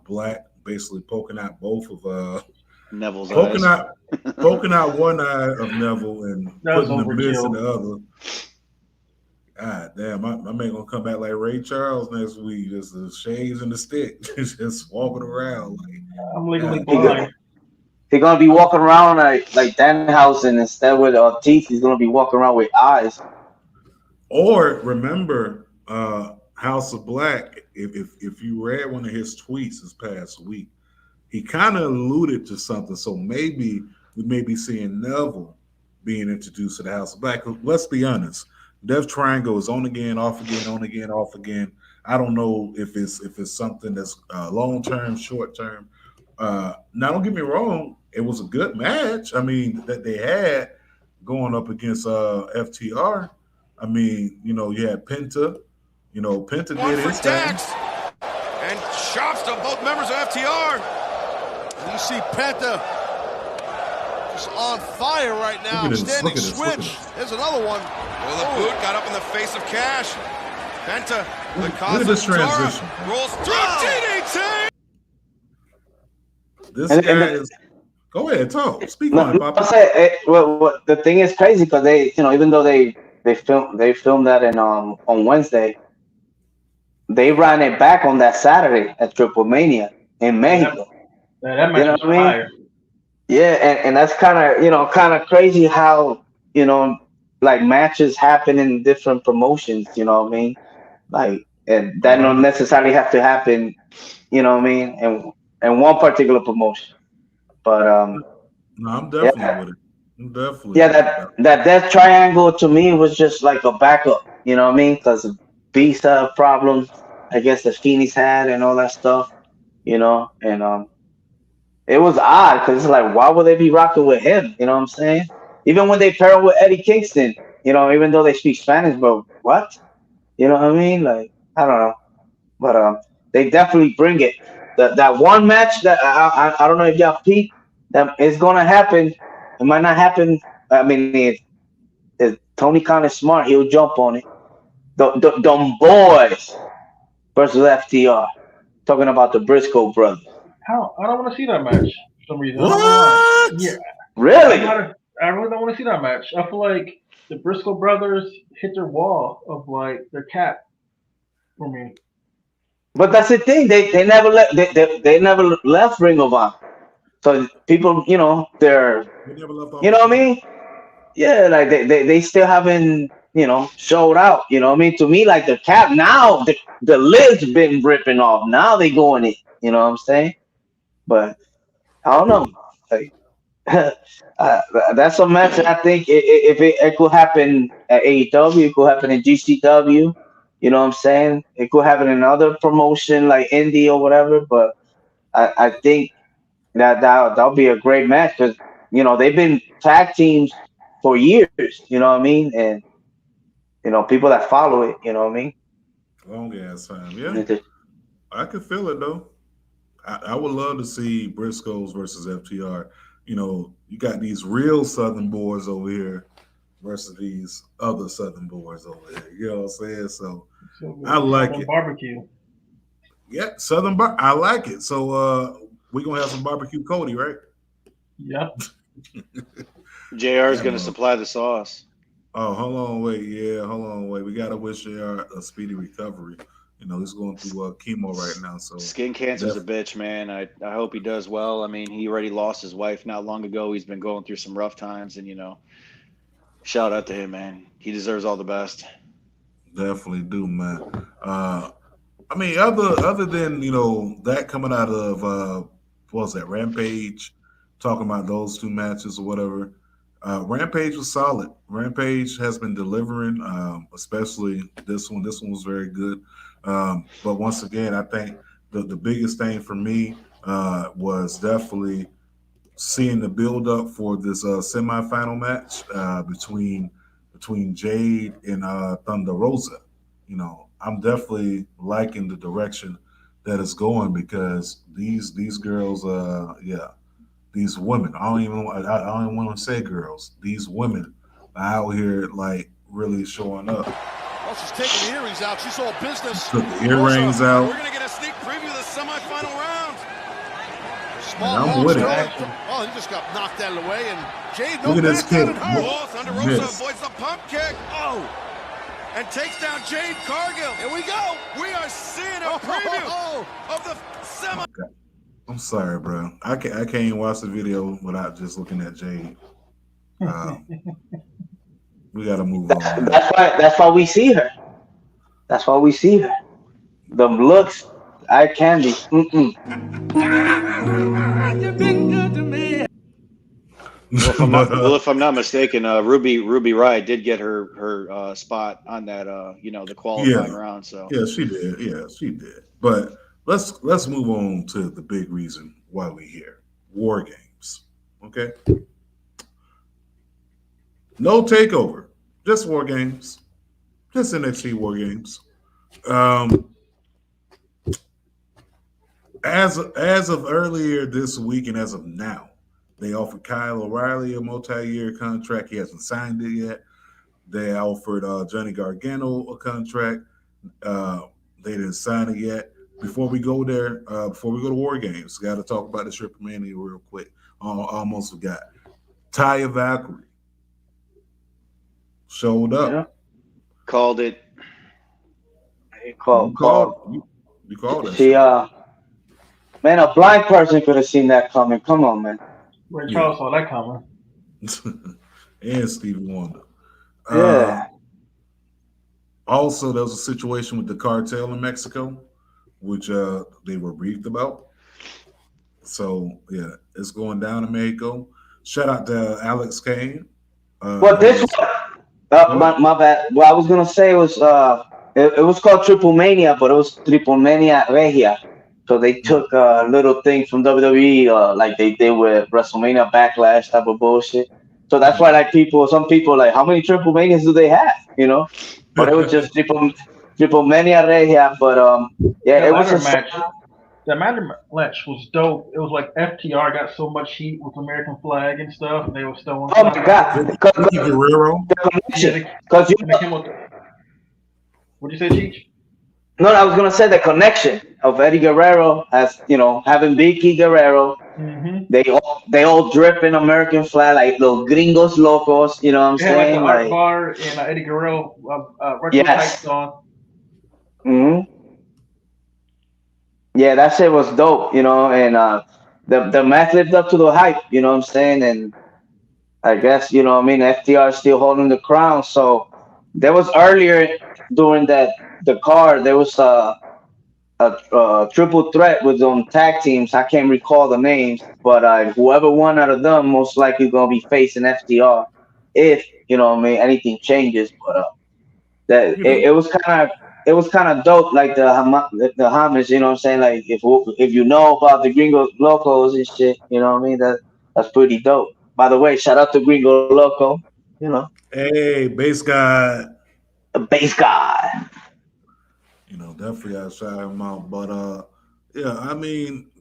[SPEAKER 4] Black basically poking out both of
[SPEAKER 1] Neville's eyes.
[SPEAKER 4] Poking out one eye of Neville and putting the miss in the other. God damn, my man gonna come back like Ray Charles next week, just the shades and the stick, just walking around like
[SPEAKER 2] I'm legally blind.
[SPEAKER 5] He's gonna be walking around like Danhausen instead with teeth. He's gonna be walking around with eyes.
[SPEAKER 4] Or remember, House of Black. If you read one of his tweets this past week, he kind of alluded to something. So maybe we may be seeing Neville being introduced to the House of Black. Let's be honest. Death Triangle is on again, off again, on again, off again. I don't know if it's something that's long term, short term. Now, don't get me wrong, it was a good match. I mean, that they had going up against FTR. I mean, you had Penta. Penta did his thing.
[SPEAKER 3] And chops to both members of FTR. And you see Penta just on fire right now. Standing switch. There's another one. Well, the boot got up in the face of Cash. Penta, the cause of transition. Rolls through DDT.
[SPEAKER 4] This guy is. Go ahead, talk. Speak on it, Papa.
[SPEAKER 5] Well, the thing is crazy because they, even though they filmed that on Wednesday, they ran it back on that Saturday at Triple Mania in Mexico.
[SPEAKER 2] That match was fire.
[SPEAKER 5] Yeah, and that's kind of crazy how like matches happen in different promotions. You know what I mean? Like, and that don't necessarily have to happen. You know what I mean? And one particular promotion. But
[SPEAKER 4] no, I'm definitely with it. I'm definitely.
[SPEAKER 5] Yeah, that Death Triangle to me was just like a backup. You know what I mean? Because of visa problems, I guess the Phoenix had and all that stuff. And it was odd because it's like, why would they be rocking with him? You know what I'm saying? Even when they pair him with Eddie Kingston, even though they speak Spanish, but what? You know what I mean? Like, I don't know, but they definitely bring it. That one match that I don't know if y'all peep, that it's gonna happen. It might not happen. I mean, if Tony Khan is smart, he'll jump on it. Them boys versus FTR. Talking about the Briscoe brothers.
[SPEAKER 2] How? I don't want to see that match for some reason.
[SPEAKER 4] What?
[SPEAKER 2] Yeah.
[SPEAKER 5] Really?
[SPEAKER 2] I really don't want to see that match. I feel like the Briscoe brothers hit their wall of like their cap for me.
[SPEAKER 5] But that's the thing. They never they never left Ring of Honor. So people, they're what I mean? Yeah, like they still haven't, showed out. You know what I mean? To me, like the cap now, the lid's been ripping off. Now they going it. You know what I'm saying? But I don't know. Like, that's a match. I think if it could happen at AEW, it could happen in GCW. You know what I'm saying? It could happen in another promotion like Indie or whatever. But I think that'll be a great match because they've been tag teams for years. You know what I mean? And people that follow it. You know what I mean?
[SPEAKER 4] Long ass time, yeah. I could feel it though. I would love to see Briscoes versus FTR. You got these real Southern boys over here versus these other Southern boys over there. You know what I'm saying? So I like it.
[SPEAKER 2] Barbecue.
[SPEAKER 4] Yeah, I like it. So we're gonna have some barbecue Cody, right?
[SPEAKER 2] Yep.
[SPEAKER 1] JR is gonna supply the sauce.
[SPEAKER 4] Oh, hold on, wait. We gotta wish JR a speedy recovery. He's going through chemo right now. So
[SPEAKER 1] skin cancer's a bitch, man. I hope he does well. I mean, he already lost his wife not long ago. He's been going through some rough times, and shout out to him, man. He deserves all the best.
[SPEAKER 4] Definitely do, man. I mean, other than that coming out of what was that, Rampage, talking about those two matches or whatever. Rampage was solid. Rampage has been delivering, especially this one. This one was very good. But once again, I think the biggest thing for me was definitely seeing the build up for this semifinal match between Jade and Thunder Rosa. I'm definitely liking the direction that it's going because these girls, these women. I don't even want to say girls. These women are out here like really showing up.
[SPEAKER 3] Well, she's taking the earrings out. She's all business.
[SPEAKER 4] Took the earrings out.
[SPEAKER 3] We're gonna get a sneak preview of the semifinal round.
[SPEAKER 4] I'm with it.
[SPEAKER 3] Oh, he just got knocked out of the way, and Jade
[SPEAKER 4] look at this kick.
[SPEAKER 3] Thunder Rosa avoids the pump kick. Oh. And takes down Jade Cargill. Here we go. We are seeing a preview of the semi.
[SPEAKER 4] Okay. I'm sorry, bro. I can't even watch the video without just looking at Jade. We gotta move on.
[SPEAKER 5] That's why we see her. That's why we see her. The looks, eye candy.
[SPEAKER 1] Well, if I'm not mistaken, Ruby Riott did get her spot on that the qualifying round. So
[SPEAKER 4] yeah, she did. Yeah, she did. But let's move on to the big reason why we're here. War Games. Okay. No takeover. Just War Games. Just NXT War Games. As of earlier this week and as of now, they offered Kyle O'Reilly a multi-year contract. He hasn't signed it yet. They offered Johnny Gargano a contract. They didn't sign it yet. Before we go there, before we go to War Games, got to talk about the Stripper Mania real quick. Almost forgot. Taya Valkyrie showed up.
[SPEAKER 5] Yeah.
[SPEAKER 1] Called it.
[SPEAKER 4] You called it.
[SPEAKER 5] She man, a blind person could have seen that coming. Come on, man.
[SPEAKER 2] Ray Charles saw that coming.
[SPEAKER 4] And Stevie Wonder.
[SPEAKER 5] Yeah.
[SPEAKER 4] Also, there was a situation with the cartel in Mexico, which they were briefed about. So, yeah, it's going down in Mexico. Shout out to Alex Kane.
[SPEAKER 5] Well, this one, my bad. What I was going to say was it was called Triple Mania, but it was Triple Mania Regia. So they took a little thing from WWE, like they did with WrestleMania Backlash type of bullshit. So that's why, like, some people like, how many Triple Manias do they have? You know, but it was just Triple Mania Regia. But yeah, it was a
[SPEAKER 2] match. The match was dope. It was like FTR got so much heat with American flag and stuff, and they were still.
[SPEAKER 5] Oh my god,
[SPEAKER 4] Guerrero.
[SPEAKER 5] Because
[SPEAKER 2] what'd you say, Cheech?
[SPEAKER 5] No, I was gonna say the connection of Eddie Guerrero as having Big E Guerrero.
[SPEAKER 2] Mm-hmm.
[SPEAKER 5] They all drip in American flag like little gringos locos. You know what I'm saying?
[SPEAKER 2] Like the Art Bar and Eddie Guerrero retro
[SPEAKER 5] yes.
[SPEAKER 2] type on.
[SPEAKER 5] Mm-hmm. Yeah, that shit was dope. And the match lived up to the hype. You know what I'm saying? And I guess FTR is still holding the crown. So there was earlier during the card, there was a triple threat with tag teams. I can't recall the names, but whoever won out of them most likely gonna be facing FTR if anything changes. But it was kind of dope, like the homage. You know what I'm saying? Like if you know about the Gringo Locos and shit, you know what I mean? That's pretty dope. By the way, shout out to Gringo Loco.
[SPEAKER 4] Hey, bass guy.
[SPEAKER 5] A bass guy.
[SPEAKER 4] Definitely gotta shout him out. But yeah, I mean,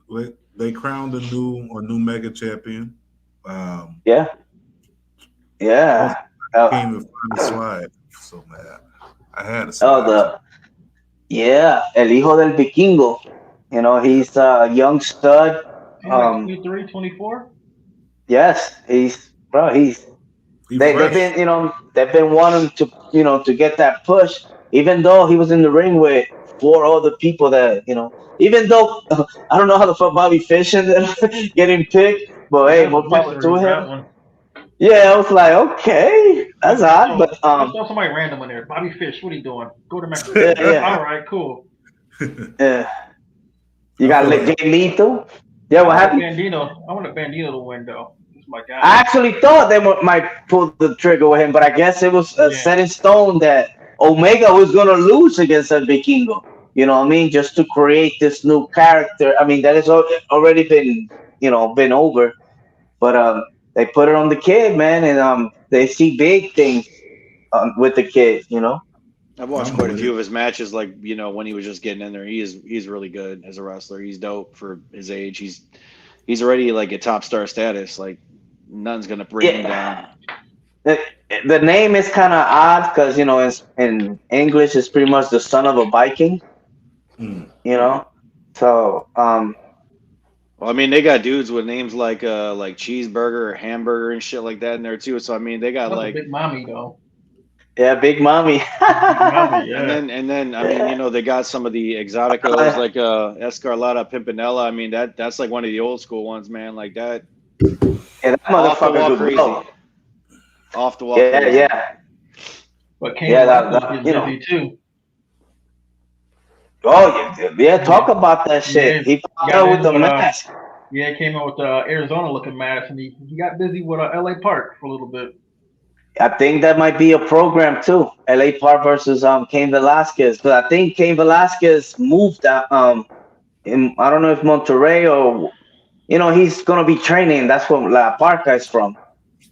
[SPEAKER 4] they crowned a new mega champion.
[SPEAKER 5] Yeah.
[SPEAKER 4] I can't even find the slide. So mad. I had a slide.
[SPEAKER 5] El Hijo del Vikingo. He's a young stud.
[SPEAKER 2] 23, 24?
[SPEAKER 5] Yes, they've been wanting to get that push, even though he was in the ring with 4 other people that even though I don't know how the fuck Bobby Fish ended up getting picked, but hey, more power to him. Yeah, I was like, okay, that's odd, but
[SPEAKER 2] I saw somebody random in there. Bobby Fish, what are you doing? Go to Mexico. All right, cool.
[SPEAKER 5] Yeah, you got Jay Lethal. Yeah, what happened?
[SPEAKER 2] I want a Bandito to win though. My guy.
[SPEAKER 5] I actually thought they might pull the trigger with him, but I guess it was set in stone that Omega was gonna lose against El Vikingo. You know what I mean? Just to create this new character. I mean, that has already been over, but they put it on the kid, man, and they see big things with the kid.
[SPEAKER 1] I've watched quite a few of his matches, like when he was just getting in there. He's really good as a wrestler. He's dope for his age. He's already like a top star status. Like nothing's gonna bring him down.
[SPEAKER 5] The name is kind of odd because in English it's pretty much the son of a Viking. So
[SPEAKER 1] well, I mean, they got dudes with names like Cheeseburger or Hamburger and shit like that in there too. So I mean, they got like
[SPEAKER 2] Big Mommy though.
[SPEAKER 5] Yeah, Big Mommy.
[SPEAKER 2] Big Mommy, yeah.
[SPEAKER 1] And then I mean, they got some of the exoticos like Escarlata Pimpinella. I mean, that's like one of the old school ones, man. Like that.
[SPEAKER 5] Yeah, that motherfucker crazy.
[SPEAKER 1] Off the wall. Crazy.
[SPEAKER 5] Yeah.
[SPEAKER 2] But Kane busy too.
[SPEAKER 5] Oh yeah. Talk about that shit. He popped out with the mask.
[SPEAKER 2] Yeah, he came out with the Arizona looking mask, and he got busy with LA Park for a little bit.
[SPEAKER 5] I think that might be a program too. LA Park versus Cain Velasquez. But I think Cain Velasquez moved out in, I don't know if Monterrey or he's gonna be training. That's where La Parca is from.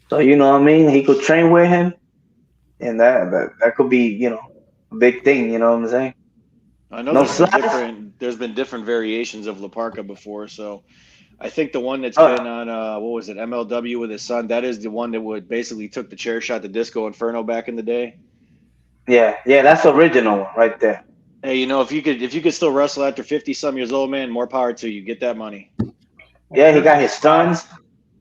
[SPEAKER 5] So you know what I mean? He could train with him, and that could be a big thing. You know what I'm saying?
[SPEAKER 1] I know there's been different variations of La Parka before, so I think the one that's been on what was it, MLW with his son, that is the one that would basically took the chair shot to Disco Inferno back in the day.
[SPEAKER 5] Yeah, that's the original one right there.
[SPEAKER 1] Hey, if you could still wrestle after 50-some years old, man, more power to you. Get that money.
[SPEAKER 5] Yeah, he got his sons.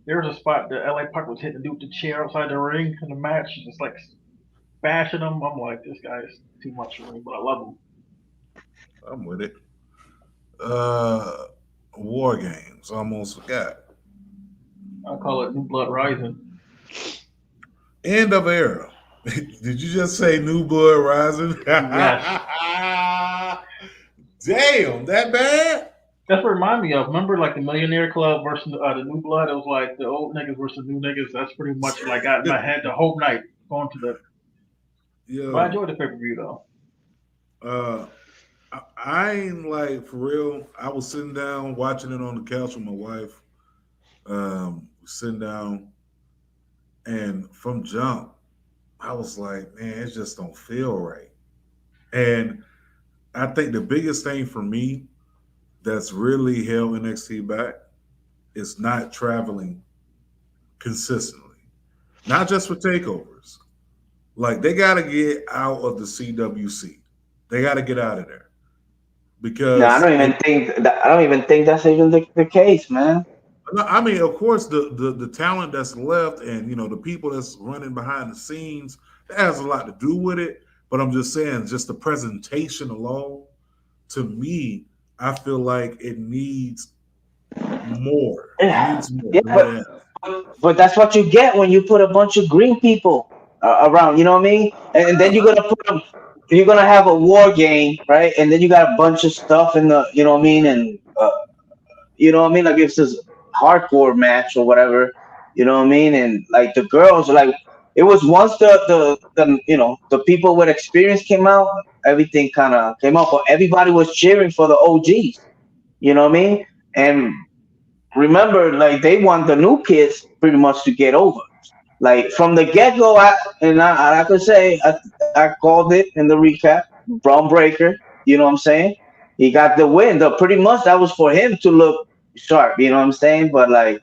[SPEAKER 2] There was a spot that LA Park was hitting the dude with the chair outside the ring in the match, just like bashing him. I'm like, this guy is too much for me, but I love him.
[SPEAKER 4] I'm with it. War Games. Almost forgot.
[SPEAKER 2] I call it New Blood Rising.
[SPEAKER 4] End of era. Did you just say New Blood Rising?
[SPEAKER 2] Yes.
[SPEAKER 4] Damn, that bad?
[SPEAKER 2] That's what it reminded me of. Remember, like the Millionaire Club versus the New Blood? It was like the old niggas versus the new niggas. That's pretty much like I had the whole night going to the. Yeah. But I enjoyed the pay-per-view
[SPEAKER 4] though. I ain't like for real. I was sitting down watching it on the couch with my wife. Sitting down, and from jump, I was like, man, it just don't feel right. And I think the biggest thing for me that's really held NXT back is not traveling consistently, not just for takeovers. Like they got to get out of the CWC. They got to get out of there because
[SPEAKER 5] I don't even think that's even the case, man.
[SPEAKER 4] I mean, of course, the talent that's left and the people that's running behind the scenes, that has a lot to do with it. But I'm just saying, just the presentation alone, to me, I feel like it needs more.
[SPEAKER 5] Yeah. It needs more. But that's what you get when you put a bunch of green people around. You know what I mean? And then you're gonna have a war game, right? And then you got a bunch of stuff in the, you know what I mean? And you know what I mean? Like if this hardcore match or whatever, you know what I mean? And like the girls, like it was once the people with experience came out, everything kind of came out, but everybody was cheering for the OGs. You know what I mean? And remember, like they want the new kids pretty much to get over. Like from the get go, I could say I called it in the recap. Braun Breaker, you know what I'm saying? He got the win. Pretty much that was for him to look sharp. You know what I'm saying? But like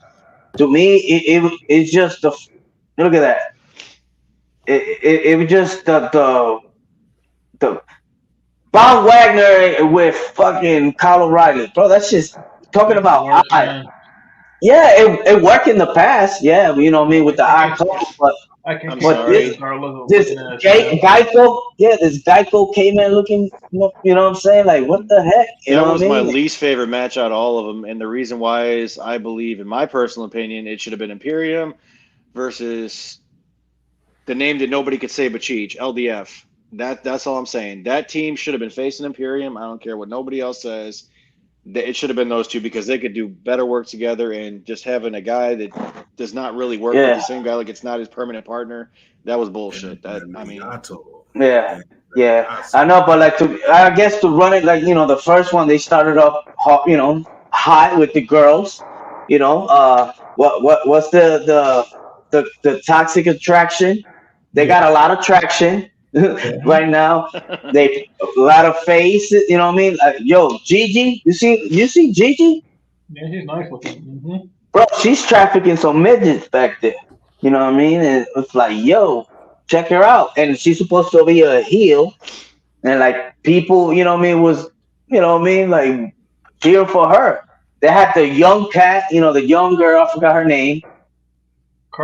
[SPEAKER 5] to me, it's just the look at that. It was just the Von Wagner with fucking Kyle O'Reilly, bro. That's just talking about yeah, it worked in the past. Yeah, you know what I mean with the eye talk, but this Geico, this Geico caveman looking, you know what I'm saying? Like, what the heck?
[SPEAKER 1] That was my least favorite match out of all of them, and the reason why is I believe, in my personal opinion, it should have been Imperium versus the name that nobody could say but Cheech, LDF. That's all I'm saying. That team should have been facing Imperium. I don't care what nobody else says. It should have been those two because they could do better work together, and just having a guy that does not really work with the same guy, like it's not his permanent partner, that was bullshit. I
[SPEAKER 5] know, but like I guess to run it like the first one they started off hot with the girls, what's the toxic attraction? They got a lot of traction. Right now, they a lot of faces. You know what I mean? Yo, Gigi, you see Gigi?
[SPEAKER 2] Yeah, she's nice looking. Mm-hmm.
[SPEAKER 5] Bro, she's trafficking some midgets back there. You know what I mean? And it's like, yo, check her out. And she's supposed to be a heel, and like people, you know what I mean, was like cheering for her. They had the young cat, the young girl. I forgot her name.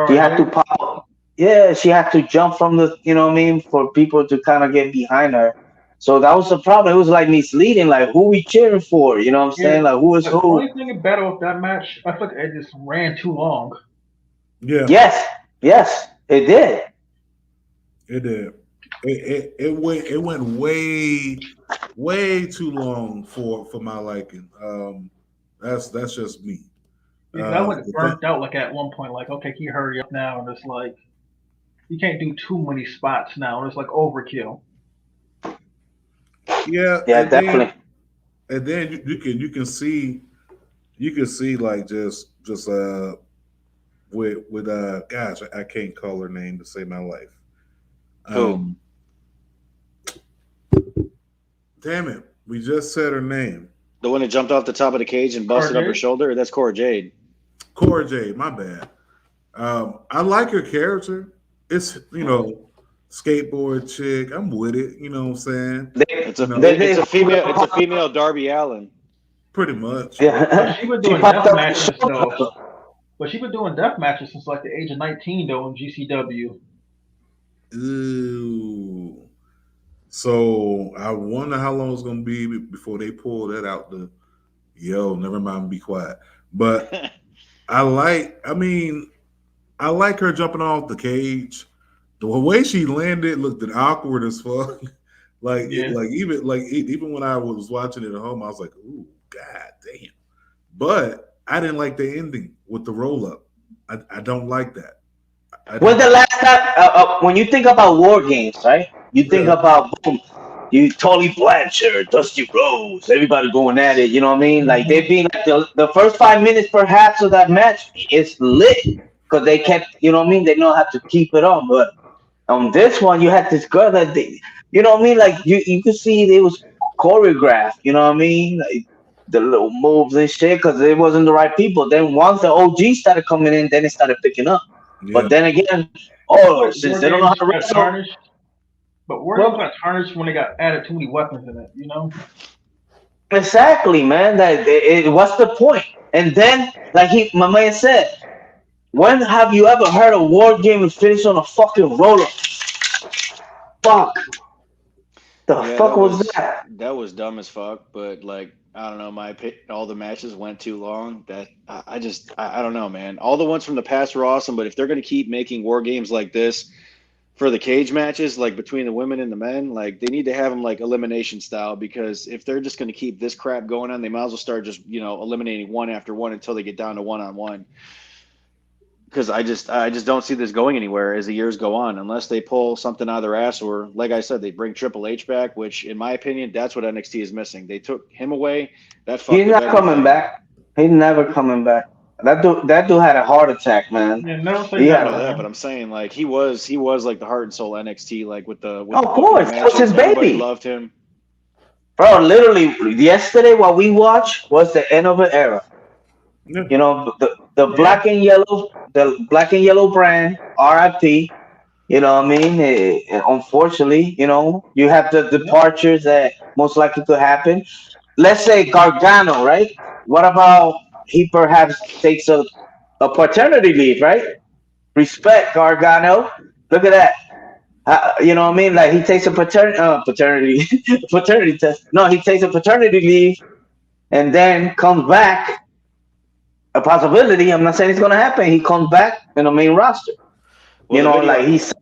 [SPEAKER 5] She had to pop up. Yeah, she had to jump from the, you know what I mean, for people to kind of get behind her. So that was the problem. It was like misleading, like who we cheering for, you know what I'm saying? Like who is who?
[SPEAKER 2] The only thing better with that match, I feel like it just ran too long.
[SPEAKER 4] Yeah.
[SPEAKER 5] Yes, it did.
[SPEAKER 4] It did. It went way too long for my liking. That's just me.
[SPEAKER 2] I would have burnt out like at one point, like, okay, can you hurry up now? And it's like you can't do too many spots now. It's like overkill.
[SPEAKER 4] Yeah,
[SPEAKER 5] definitely.
[SPEAKER 4] And then you can see like just with gosh, I can't call her name to save my life. Damn it. We just said her name.
[SPEAKER 1] The one that jumped off the top of the cage and busted up her shoulder? That's Cora Jade.
[SPEAKER 4] Cora Jade, my bad. I like her character. It's, skateboard chick. I'm with it. You know what I'm saying?
[SPEAKER 1] It's a female Darby Allin.
[SPEAKER 4] Pretty much.
[SPEAKER 2] Yeah. But she been doing death matches though. But she been doing death matches since like the age of 19 though in GCW.
[SPEAKER 4] Ooh. So I wonder how long it's gonna be before they pull that out. Never mind, be quiet. But I like her jumping off the cage. The way she landed looked awkward as fuck. Even when I was watching it at home, I was like, "Ooh, god damn!" But I didn't like the ending with the roll up. I don't like that.
[SPEAKER 5] When's the last time when you think about War Games, right? You think about boom, you Tully Blanchard, Dusty Rhodes, everybody going at it. You know what I mean? Like they being like the first 5 minutes perhaps of that match is lit because they kept. You know what I mean? They know how to keep it on, but on this one you had this girl that you know what I mean? Like you could see it was choreographed. You know what I mean? Like the little moves and shit because it wasn't the right people. Then once the OG started coming in, then it started picking up. Yeah. But then again, since they don't know how to wrestle.
[SPEAKER 2] But War Games got tarnished when they got added too many weapons in it, you know?
[SPEAKER 5] Exactly, man. What's the point? And then, like my man said, when have you ever heard a War Game finish on a fucking roller? Fuck. Fuck was that?
[SPEAKER 1] That was dumb as fuck. But like, I don't know. My opinion, all the matches went too long. That I don't know, man. All the ones from the past were awesome, but if they're gonna keep making War Games like this for the cage matches, like between the women and the men, like they need to have them like elimination style, because if they're just going to keep this crap going on, they might as well start just, eliminating one after one until they get down to one-on-one. Because I just don't see this going anywhere as the years go on, unless they pull something out of their ass, or like I said, they bring Triple H back, which in my opinion, that's what NXT is missing. They took him away.
[SPEAKER 5] He's not coming back. He's never coming back. That dude had a heart attack, man.
[SPEAKER 2] Yeah, never
[SPEAKER 1] say that, but I'm saying like he was like the heart and soul NXT, like with the.
[SPEAKER 5] Of course, that was his baby.
[SPEAKER 1] Everybody loved him,
[SPEAKER 5] bro. Literally, yesterday what we watched was the end of an era. Yeah. You know, the black and yellow brand, RIP. You know what I mean? Unfortunately, you have the departures that most likely could happen. Let's say Gargano, right? What about? He perhaps takes a paternity leave, right? Respect, Gargano. Look at that. You know what I mean? Like he takes a paternity test. No, he takes a paternity leave and then comes back. A possibility. I'm not saying it's gonna happen. He comes back in the main roster. Well, he's.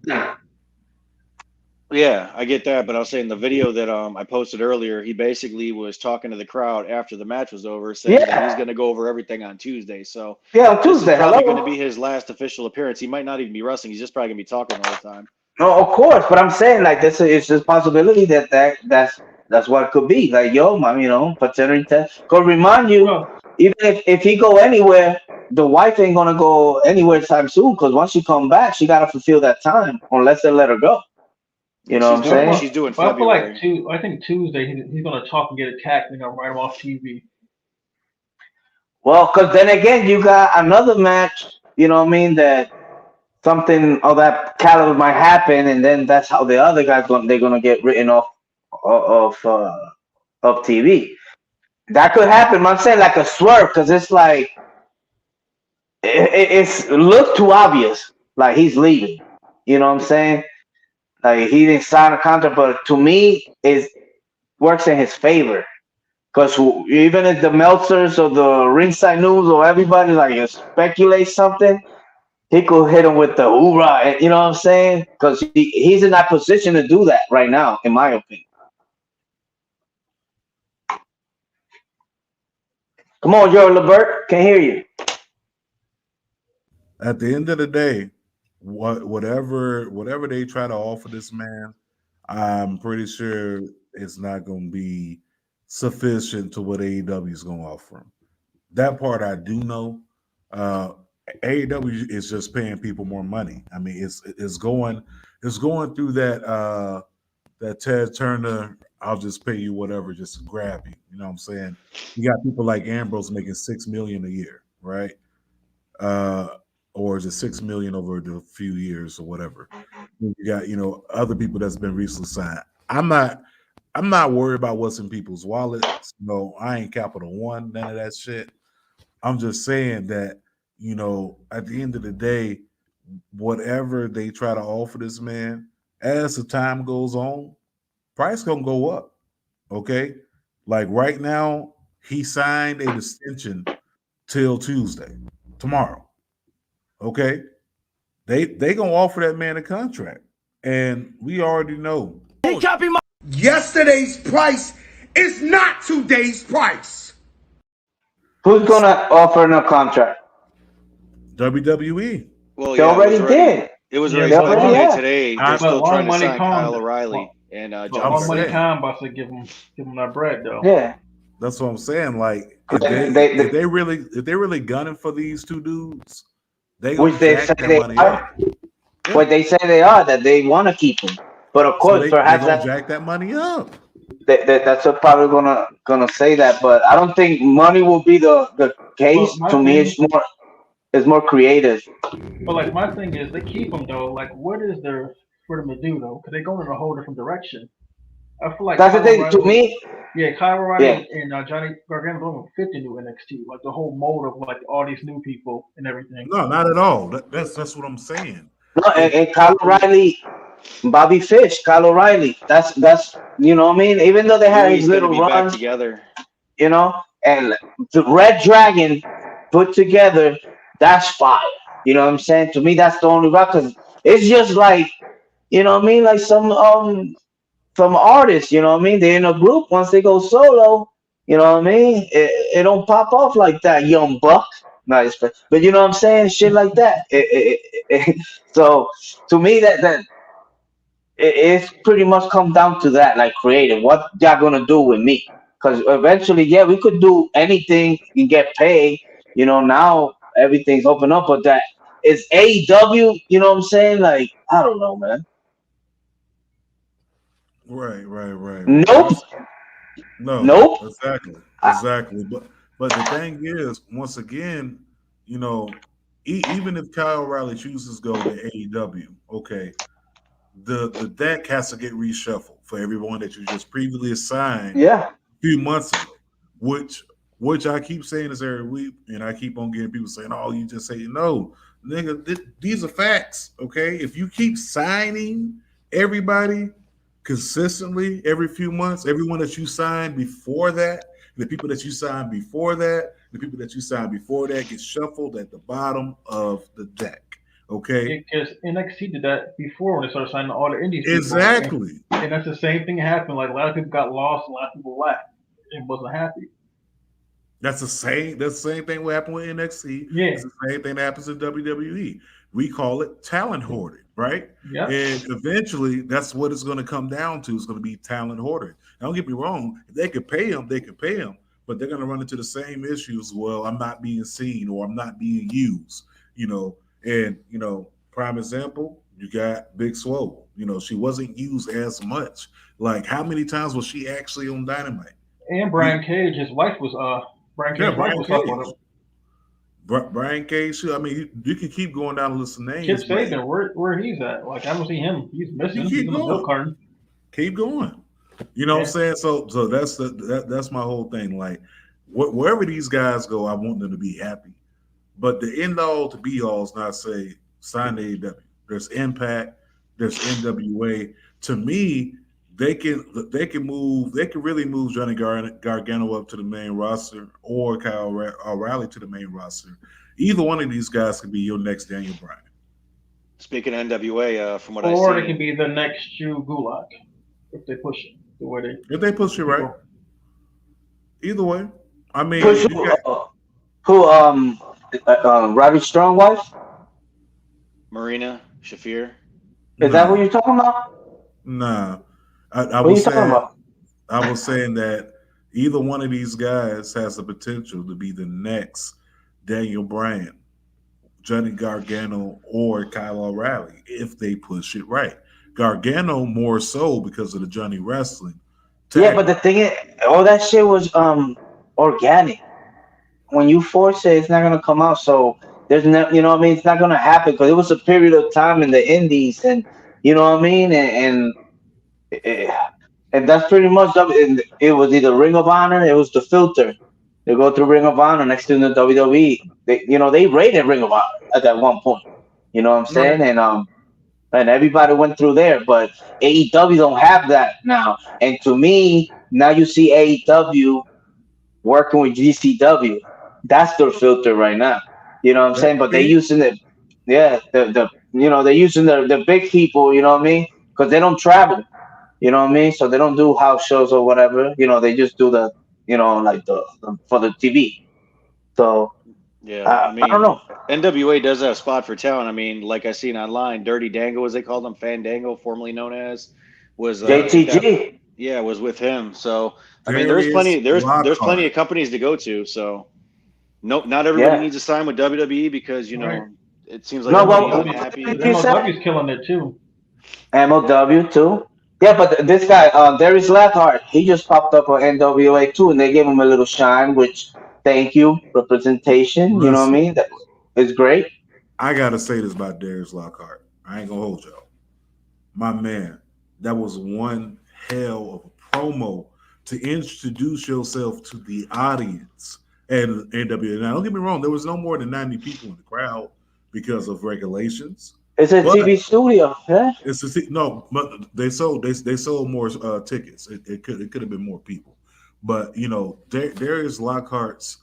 [SPEAKER 1] Yeah, I get that, but I was saying the video that I posted earlier, he basically was talking to the crowd after the match was over, saying that he's going to go over everything on Tuesday. So
[SPEAKER 5] on Tuesday,
[SPEAKER 1] this is probably going to be his last official appearance. He might not even be wrestling; he's just probably going to be talking all the time.
[SPEAKER 5] No, of course, but I'm saying like this is a possibility that's what it could be. Like paternity test. Could remind you, even if he go anywhere, the wife ain't gonna go anywhere time soon, because once she come back, she gotta fulfill that time unless they let her go. You know what I'm saying?
[SPEAKER 1] She's doing
[SPEAKER 2] February. I feel like I think Tuesday he's going to talk and get attacked and write him off TV.
[SPEAKER 5] Well, because then again, you got another match, you know what I mean, that something of that caliber might happen, and then that's how the other guys, they're going to get written off of TV. That could happen. I'm saying like a swerve, because it's like, it looks too obvious, like he's leaving. You know what I'm saying? Like he didn't sign a contract, but to me, it works in his favor. Because even if the Meltzers or the Ringside News or everybody like speculate something, he could hit him with the hoorah. You know what I'm saying? Because he's in that position to do that right now, in my opinion. Come on, Joe Levert, can't hear you.
[SPEAKER 4] At the end of the day, whatever they try to offer this man, I'm pretty sure it's not going to be sufficient to what AEW is going to offer him. That part I do know. AEW is just paying people more money. I mean, it's going through that Ted Turner I'll just pay you whatever just to grab you. You know what I'm saying? You got people like Ambrose making $6 million a year, right? Or is it 6 million over the few years or whatever? You got, other people that's been recently signed. I'm not worried about what's in people's wallets. No, I ain't Capital One, none of that shit. I'm just saying that, at the end of the day, whatever they try to offer this man, as the time goes on, price gonna go up. Okay. Like right now, he signed an extension till Tuesday, tomorrow. Okay. They gonna offer that man a contract. And we already know.
[SPEAKER 6] Yesterday's price is not today's price.
[SPEAKER 5] Who's gonna offer no contract?
[SPEAKER 4] WWE.
[SPEAKER 1] Well,
[SPEAKER 5] They already did.
[SPEAKER 1] It was
[SPEAKER 2] Yeah,
[SPEAKER 1] already
[SPEAKER 2] they
[SPEAKER 1] supposed
[SPEAKER 2] already
[SPEAKER 1] to be
[SPEAKER 2] had.
[SPEAKER 1] today.
[SPEAKER 2] But
[SPEAKER 1] They're still
[SPEAKER 2] Long
[SPEAKER 1] trying to
[SPEAKER 2] Money
[SPEAKER 1] sign
[SPEAKER 2] Khan-
[SPEAKER 1] Kyle O'Reilly and
[SPEAKER 2] But
[SPEAKER 1] John
[SPEAKER 2] Long Money
[SPEAKER 1] Cena.
[SPEAKER 2] Khan about to give him that bread though.
[SPEAKER 5] Yeah.
[SPEAKER 4] That's what I'm saying. Like
[SPEAKER 5] They-
[SPEAKER 4] if they really gunning for these two dudes, they
[SPEAKER 5] Which
[SPEAKER 4] gonna
[SPEAKER 5] they
[SPEAKER 4] jack
[SPEAKER 5] say
[SPEAKER 4] that
[SPEAKER 5] they
[SPEAKER 4] money
[SPEAKER 5] are.
[SPEAKER 4] up. Yeah.
[SPEAKER 5] What they say they are, that they want to keep him. But of
[SPEAKER 4] So
[SPEAKER 5] course,
[SPEAKER 4] they
[SPEAKER 5] perhaps
[SPEAKER 4] gonna jack that money up.
[SPEAKER 5] that's what probably gonna say that. But I don't think money will be the case.
[SPEAKER 2] Well,
[SPEAKER 5] To me, it's more creative.
[SPEAKER 2] But like my thing is, they keep him though. Like, what is there for them to do though? Because they go in a whole different direction. I feel like
[SPEAKER 5] That's the
[SPEAKER 2] Kyle
[SPEAKER 5] thing. To
[SPEAKER 2] O'Reilly-
[SPEAKER 5] me,
[SPEAKER 2] Yeah, Kyle O'Reilly
[SPEAKER 5] Yeah.
[SPEAKER 2] and Johnny Gargano don't fit the new NXT. Like the whole mold of like all these new people and everything.
[SPEAKER 4] No, not at all. That's what I'm saying.
[SPEAKER 5] no, and Kyle O'Reilly, Bobby Fish, Kyle O'Reilly. That's you know what I mean. Even though they had
[SPEAKER 1] Louis
[SPEAKER 5] his
[SPEAKER 1] gonna
[SPEAKER 5] little
[SPEAKER 1] be back
[SPEAKER 5] runs,
[SPEAKER 1] together.
[SPEAKER 5] and the Red Dragon put together, that's fire. You know what I'm saying? To me, that's the only rock. Cause it's just like, you know what I mean, like some artists. You know what I mean? They're in a group. Once they go solo, you know what I mean? It don't pop off like that, Young Buck. Nice, but you know what I'm saying? Shit like that. So to me, that it's pretty much come down to that, like creative. What y'all gonna do with me? Because eventually, yeah, we could do anything and get paid. Now everything's open up, but that is AEW. You know what I'm saying? Like, I don't know, man.
[SPEAKER 4] Right.
[SPEAKER 5] Nope.
[SPEAKER 4] No.
[SPEAKER 5] Nope.
[SPEAKER 4] Exactly. But the thing is, once again, even if Kyle O'Reilly chooses to go to AEW, okay, the deck has to get reshuffled for everyone that you just previously assigned
[SPEAKER 5] Yeah.
[SPEAKER 4] a few months ago, which I keep saying this every week, and I keep on getting people saying, "Oh, you just say no, nigga." These are facts, okay? If you keep signing everybody consistently every few months, everyone that you signed before that, the people that you signed before that, the people that you signed before that get shuffled at the bottom of the deck. Okay.
[SPEAKER 2] Because NXT did that before when they started signing all the indies. people.
[SPEAKER 4] Exactly.
[SPEAKER 2] And that's the same thing happened. Like a lot of people got lost, a lot of people left and wasn't happy.
[SPEAKER 4] That's the same thing what happened with NXT.
[SPEAKER 2] Yeah.
[SPEAKER 4] It's the same thing that happens in WWE. We call it talent hoarding, right?
[SPEAKER 2] Yeah.
[SPEAKER 4] And eventually that's what it's going to come down to. It's going to be talent hoarding. Now, don't get me wrong. If they could pay them, they could pay them, but they're going to run into the same issues. Well, I'm not being seen or I'm not being used, and prime example, you got Big Swole. She wasn't used as much. Like, how many times was she actually on Dynamite?
[SPEAKER 2] And Brian Cage, his wife was Brian Cage's wife was up with him.
[SPEAKER 4] Brian Cage, I mean, you can keep going down the list of names.
[SPEAKER 2] Kip Sabian, where he's at? Like, I don't see him. He's missing. He's in the milk carton.
[SPEAKER 4] Keep going. You know what I'm saying? So that's my whole thing. Like, wherever these guys go, I want them to be happy. But the end all to be all is not say sign to AEW. There's Impact. There's NWA. To me, they can really move Johnny Gargano up to the main roster or Kyle O'Reilly to the main roster. Either one of these guys could be your next Daniel Bryan.
[SPEAKER 1] Speaking of NWA, from what I see,
[SPEAKER 2] or they can be the next Drew Gulak if they push it the way they.
[SPEAKER 4] If they push it right. Either way, I mean,
[SPEAKER 5] Roddy Strong wife?
[SPEAKER 1] Marina Shafir.
[SPEAKER 5] Is that what you're talking about?
[SPEAKER 4] Nah.
[SPEAKER 5] What are you talking about?
[SPEAKER 4] I was saying that either one of these guys has the potential to be the next Daniel Bryan, Johnny Gargano, or Kyle O'Reilly if they push it right. Gargano more so because of the Johnny wrestling
[SPEAKER 5] Yeah, but the thing is, all that shit was organic. When you force it, it's not gonna come out. So there's no, you know what I mean? It's not gonna happen because it was a period of time in the Indies, and you know what I mean, and, and that's pretty much and it was either Ring of Honor, it was the filter. They go through Ring of Honor next to the WWE. They rated Ring of Honor at that one point. You know what I'm saying? And everybody went through there, but AEW don't have that now. And to me, now you see AEW working with GCW. That's their filter right now. You know what I'm saying? But they using it, yeah. They're using the big people. You know what I mean? Because they don't travel. You know what I mean? So they don't do house shows or whatever. They just do like the for the TV. So
[SPEAKER 1] yeah, I mean,
[SPEAKER 5] I don't know.
[SPEAKER 1] NWA does have a spot for talent. I mean, like I seen online, Dirty Dango, as they called him, Fandango, formerly known as, was
[SPEAKER 5] JTG.
[SPEAKER 1] Yeah, was with him. So I mean, there's plenty of companies to go to. So not everybody needs to sign with WWE because it seems like everybody's unhappy.
[SPEAKER 2] MLW's killing it too.
[SPEAKER 5] MLW too. Yeah, but this guy, Darius Lockhart, he just popped up on NWA too, and they gave him a little shine, which thank you, representation. You know what I mean? That is great.
[SPEAKER 4] I gotta say this about Darius Lockhart. I ain't gonna hold y'all. My man, that was one hell of a promo to introduce yourself to the audience and NWA. Now, don't get me wrong, there was no more than 90 people in the crowd because of regulations.
[SPEAKER 5] It's a TV studio, huh?
[SPEAKER 4] No, but they sold more tickets. It could have been more people, but Darius Lockhart's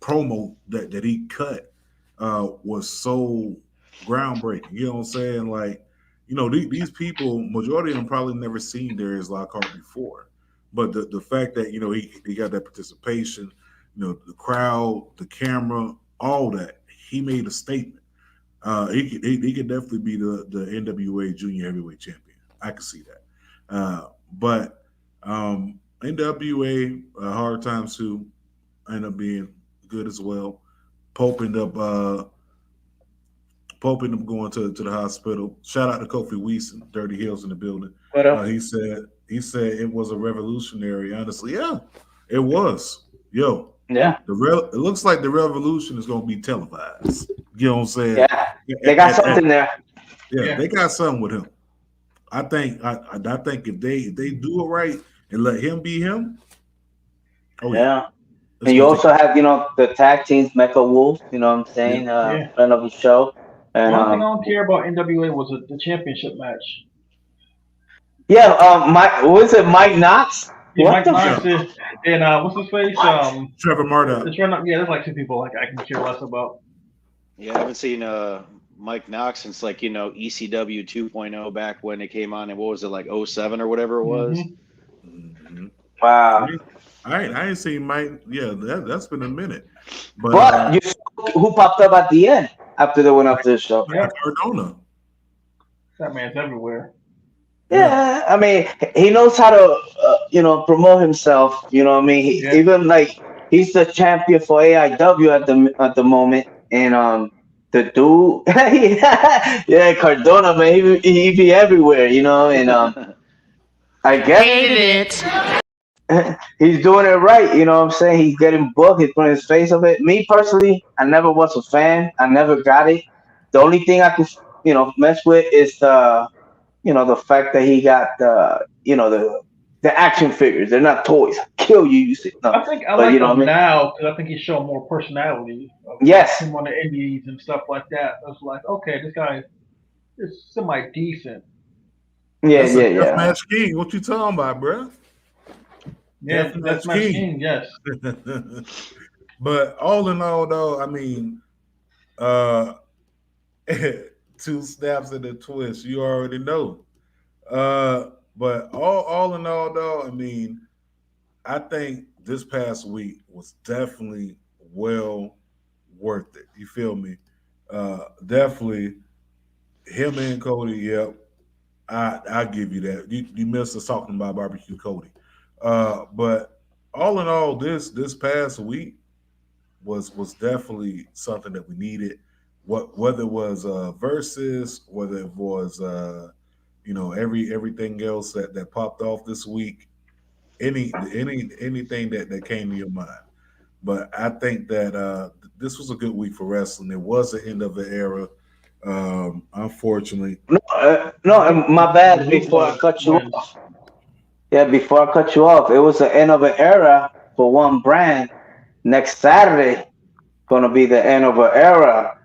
[SPEAKER 4] promo that he cut was so groundbreaking. You know what I'm saying? Like, these people, majority of them probably never seen Darius Lockhart before, but the fact that he got that participation, the crowd, the camera, all that, he made a statement. He could definitely be the NWA Junior Heavyweight Champion. I can see that. But NWA Hard Times 2 end up being good as well. Pope ended up going to the hospital. Shout out to Kofi Weeson, Dirty Hills in the building. He said it was a revolutionary. Honestly, yeah, it was. Yo,
[SPEAKER 5] yeah.
[SPEAKER 4] It looks like the revolution is going to be televised. You know what I'm saying?
[SPEAKER 5] Yeah, they got something there.
[SPEAKER 4] Yeah, they got something with him. I think if they do it right and let him be him. Oh yeah.
[SPEAKER 5] And you also have the tag teams, Mecha Wolf. You know what I'm saying? Friend of the show. And
[SPEAKER 2] one thing I don't care about NWA was the championship match.
[SPEAKER 5] Yeah, Mike Knox?
[SPEAKER 2] Yeah, Mike Knox and what's his face?
[SPEAKER 4] Trevor Murdoch.
[SPEAKER 2] There's like two people like I can care less about.
[SPEAKER 1] Yeah, I haven't seen Mike Knox since ECW 2.0 back when it came on, and what was it, like 07 or whatever it was?
[SPEAKER 4] Mm-hmm.
[SPEAKER 5] Wow.
[SPEAKER 4] I ain't seen Mike. Yeah, that's been a minute.
[SPEAKER 5] But who popped up at the end after they went up to the show?
[SPEAKER 4] Cardona.
[SPEAKER 2] That man's everywhere.
[SPEAKER 5] Yeah, I mean, he knows how to, promote himself. You know what I mean? Even he's the champion for AIW at the moment, and the dude, Cardona, man, he be everywhere, and I guess he's doing it right. You know what I'm saying? He's getting booked. He's putting his face on it. Me personally, I never was a fan. I never got it. The only thing I could, mess with is the fact that he got the action figures. They're not toys. Kill you. You see? No.
[SPEAKER 2] I think I like him now because I think he's showing more personality.
[SPEAKER 5] Yes.
[SPEAKER 2] Him on the indies and stuff like that. It's like, okay, this guy is semi decent.
[SPEAKER 5] Yeah.
[SPEAKER 4] Match King. What you talking about, bro?
[SPEAKER 2] Yeah, that's Match King. Yes.
[SPEAKER 4] But all in all, though, I mean, 2 snaps and a twist. You already know. But all in all, though, I mean, I think this past week was definitely well worth it. You feel me? Definitely him and Cody. Yep, I give you that. You missed us talking about BBQ Cody. But all in all, this past week was definitely something that we needed. Whether it was Verzuz, whether it was everything else that popped off this week, anything that came to your mind. But I think that this was a good week for wrestling. It was the end of the era. Unfortunately,
[SPEAKER 5] No, my bad. Before I cut you off, yeah, before I cut you off, it was the end of an era for one brand. Next Saturday, gonna be the end of an era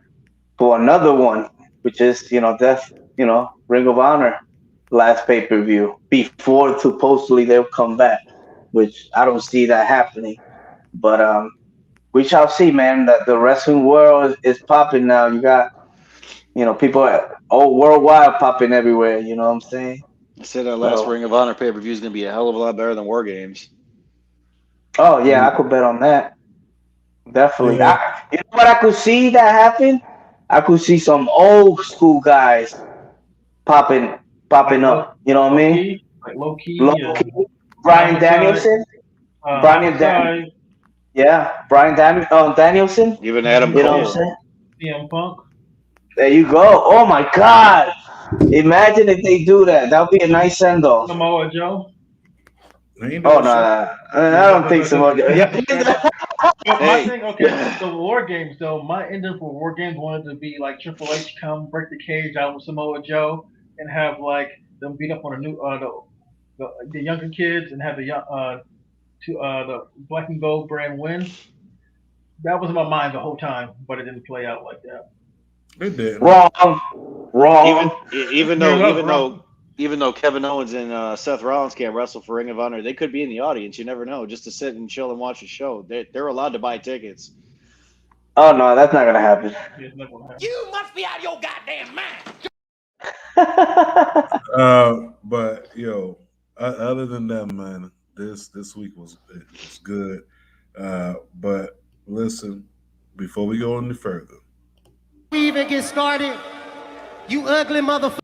[SPEAKER 5] for another one, which is Ring of Honor last pay per view before supposedly they'll come back, which I don't see that happening. But we shall see, man. That the wrestling world is popping now. You got people worldwide popping everywhere. You know what I'm saying?
[SPEAKER 1] I said that last
[SPEAKER 5] So,
[SPEAKER 1] Ring of Honor pay per view is going to be a hell of a lot better than War Games.
[SPEAKER 5] oh yeah, I could bet on that. Definitely.
[SPEAKER 4] yeah,
[SPEAKER 5] You know what I could see that happen? I could see some old school guys popping
[SPEAKER 2] Like
[SPEAKER 5] popping up. You know what I mean?
[SPEAKER 2] low
[SPEAKER 5] Low
[SPEAKER 2] key,
[SPEAKER 5] key, Brian
[SPEAKER 2] homicide,
[SPEAKER 5] Danielson, Brian Dan,
[SPEAKER 2] homicide,
[SPEAKER 5] yeah, Danielson.
[SPEAKER 1] Even Adam
[SPEAKER 5] You know what I'm
[SPEAKER 1] Cole.
[SPEAKER 5] saying?
[SPEAKER 2] CM Punk.
[SPEAKER 5] There you go. Oh my God! Imagine if they do that. That would be a nice send off.
[SPEAKER 2] Samoa Joe.
[SPEAKER 4] they ain't
[SPEAKER 5] Oh
[SPEAKER 4] doing
[SPEAKER 5] no,
[SPEAKER 4] shit.
[SPEAKER 5] I don't think so. Yeah.
[SPEAKER 2] But my
[SPEAKER 1] Hey.
[SPEAKER 2] thing, okay, the War Games though, my ending for War Games wanted to be like Triple H come break the cage out with Samoa Joe and have like them beat up on the younger kids and have the Black and Gold brand win. That was in my mind the whole time, but it didn't play out like that.
[SPEAKER 4] It did.
[SPEAKER 5] Wrong,
[SPEAKER 1] Even
[SPEAKER 5] wrong.
[SPEAKER 1] even
[SPEAKER 2] Yeah,
[SPEAKER 1] though
[SPEAKER 2] that's
[SPEAKER 1] even
[SPEAKER 2] wrong.
[SPEAKER 1] though even though Kevin Owens and Seth Rollins can't wrestle for Ring of Honor, they could be in the audience. You never know, just to sit and chill and watch a show. They're allowed to buy tickets.
[SPEAKER 5] Oh no, that's not gonna happen.
[SPEAKER 2] Yeah, it's not gonna happen.
[SPEAKER 8] You must be out of your goddamn mind.
[SPEAKER 4] But other than that, man, this week was good. But listen, before we go any further,
[SPEAKER 7] We even get started. You ugly motherfucker.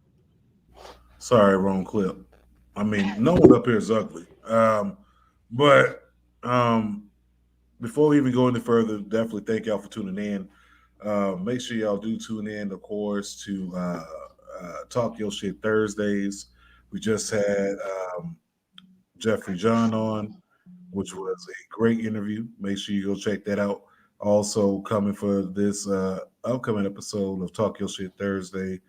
[SPEAKER 4] sorry, wrong clip. I mean, no one up here is ugly. But before we even go any further, definitely thank y'all for tuning in. Make sure y'all do tune in, of course, to Talk Your Shit Thursdays. We just had Jeffrey John on, which was a great interview. Make sure you go check that out. Also coming for this upcoming episode of Talk Your Shit Thursday,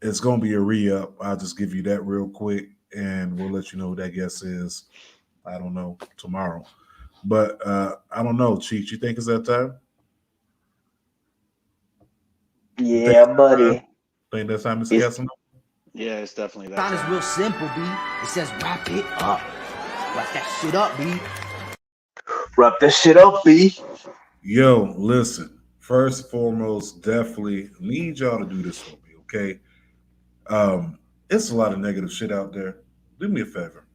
[SPEAKER 4] it's going to be a re-up. I'll just give you that real quick, and we'll let you know who that guest is. I don't know, tomorrow. But I don't know, Cheech, you think it's that time?
[SPEAKER 5] Yeah, buddy.
[SPEAKER 4] Think that's time to get some?
[SPEAKER 1] Yeah, it's definitely that.
[SPEAKER 9] Sign is real simple, B. It says wrap it up. Wrap that shit up, B.
[SPEAKER 5] Wrap that shit up, B.
[SPEAKER 4] Yo, listen. First and foremost, definitely need y'all to do this for me, okay? It's a lot of negative shit out there. Do me a favor.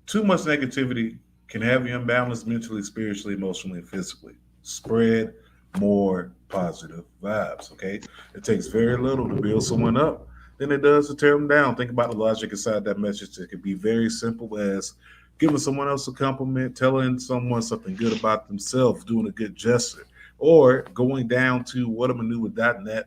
[SPEAKER 4] Too much negativity can have you unbalanced mentally, spiritually, emotionally, and physically. Spread more positive vibes, okay? It takes very little to build someone up than it does to tear them down. Think about the logic inside that message. It could be very simple as giving someone else a compliment, telling someone something good about themselves, doing a good gesture, or going down to whatamaneuver.net,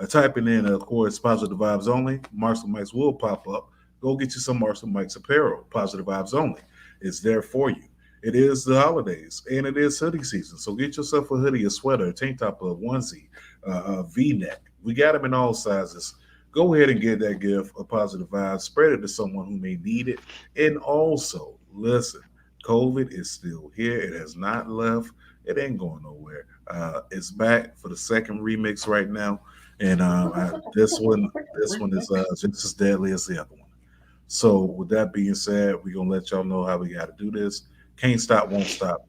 [SPEAKER 4] typing in, of course, positive vibes only. Marshall Mike's will pop up. Go get you some Marshall Mike's apparel, positive vibes only. It's there for you. It is the holidays, and it is hoodie season. So get yourself a hoodie, a sweater, a tank top, a onesie, a V-neck. We got them in all sizes. Go ahead and get that gift of positive vibes. Spread it to someone who may need it. And also, listen, COVID is still here. It has not left. It ain't going nowhere. It's back for the second remix right now. And this one is just as deadly as the other one. So with that being said, we're going to let y'all know how we got to do this. Can't stop, won't stop.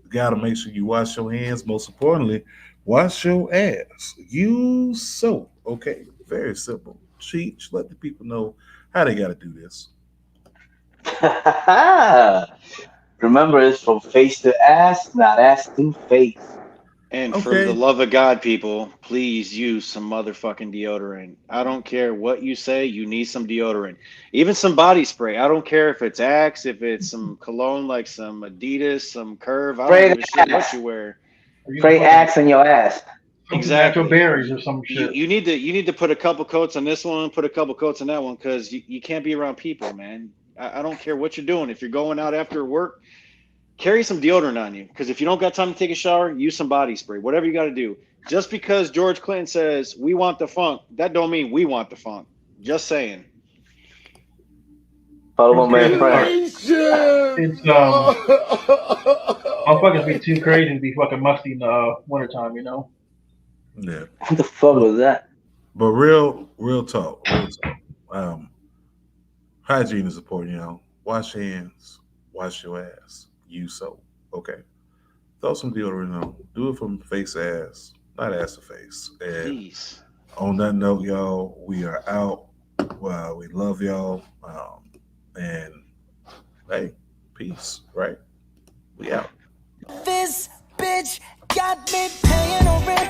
[SPEAKER 4] Got to make sure you wash your hands. Most importantly, wash your ass. Use soap. Okay, very simple. Cheech, let the people know how they got to do this.
[SPEAKER 5] Remember, it's from face to ass, not ass to face.
[SPEAKER 1] And for the love of God, people, please use some motherfucking deodorant. I don't care what you say, you need some deodorant. Even some body spray. I don't care if it's Axe, if it's some cologne like some Adidas, some Curve. I don't give a shit what you wear.
[SPEAKER 5] Spray Axe in your ass.
[SPEAKER 1] Exactly.
[SPEAKER 2] Natural berries or some shit.
[SPEAKER 1] You need to put a couple coats on this one, put a couple coats on that one, because you can't be around people, man. I don't care what you're doing. If you're going out after work, carry some deodorant on you. Because if you don't got time to take a shower, use some body spray. Whatever you got to do. Just because George Clinton says we want the funk, that don't mean we want the funk. Just saying.
[SPEAKER 5] Follow my man Frank.
[SPEAKER 2] It's motherfuckers be too crazy to be fucking musty in the wintertime, you know?
[SPEAKER 4] Yeah.
[SPEAKER 5] What the fuck was that?
[SPEAKER 4] But real talk. Hygiene is important, you know. Wash hands, wash your ass, use soap. Okay. Throw some deodorant on. Do it from face to ass, not ass to face. And
[SPEAKER 1] Jeez.
[SPEAKER 4] On that note, y'all, we are out. We love y'all. And hey, peace, right?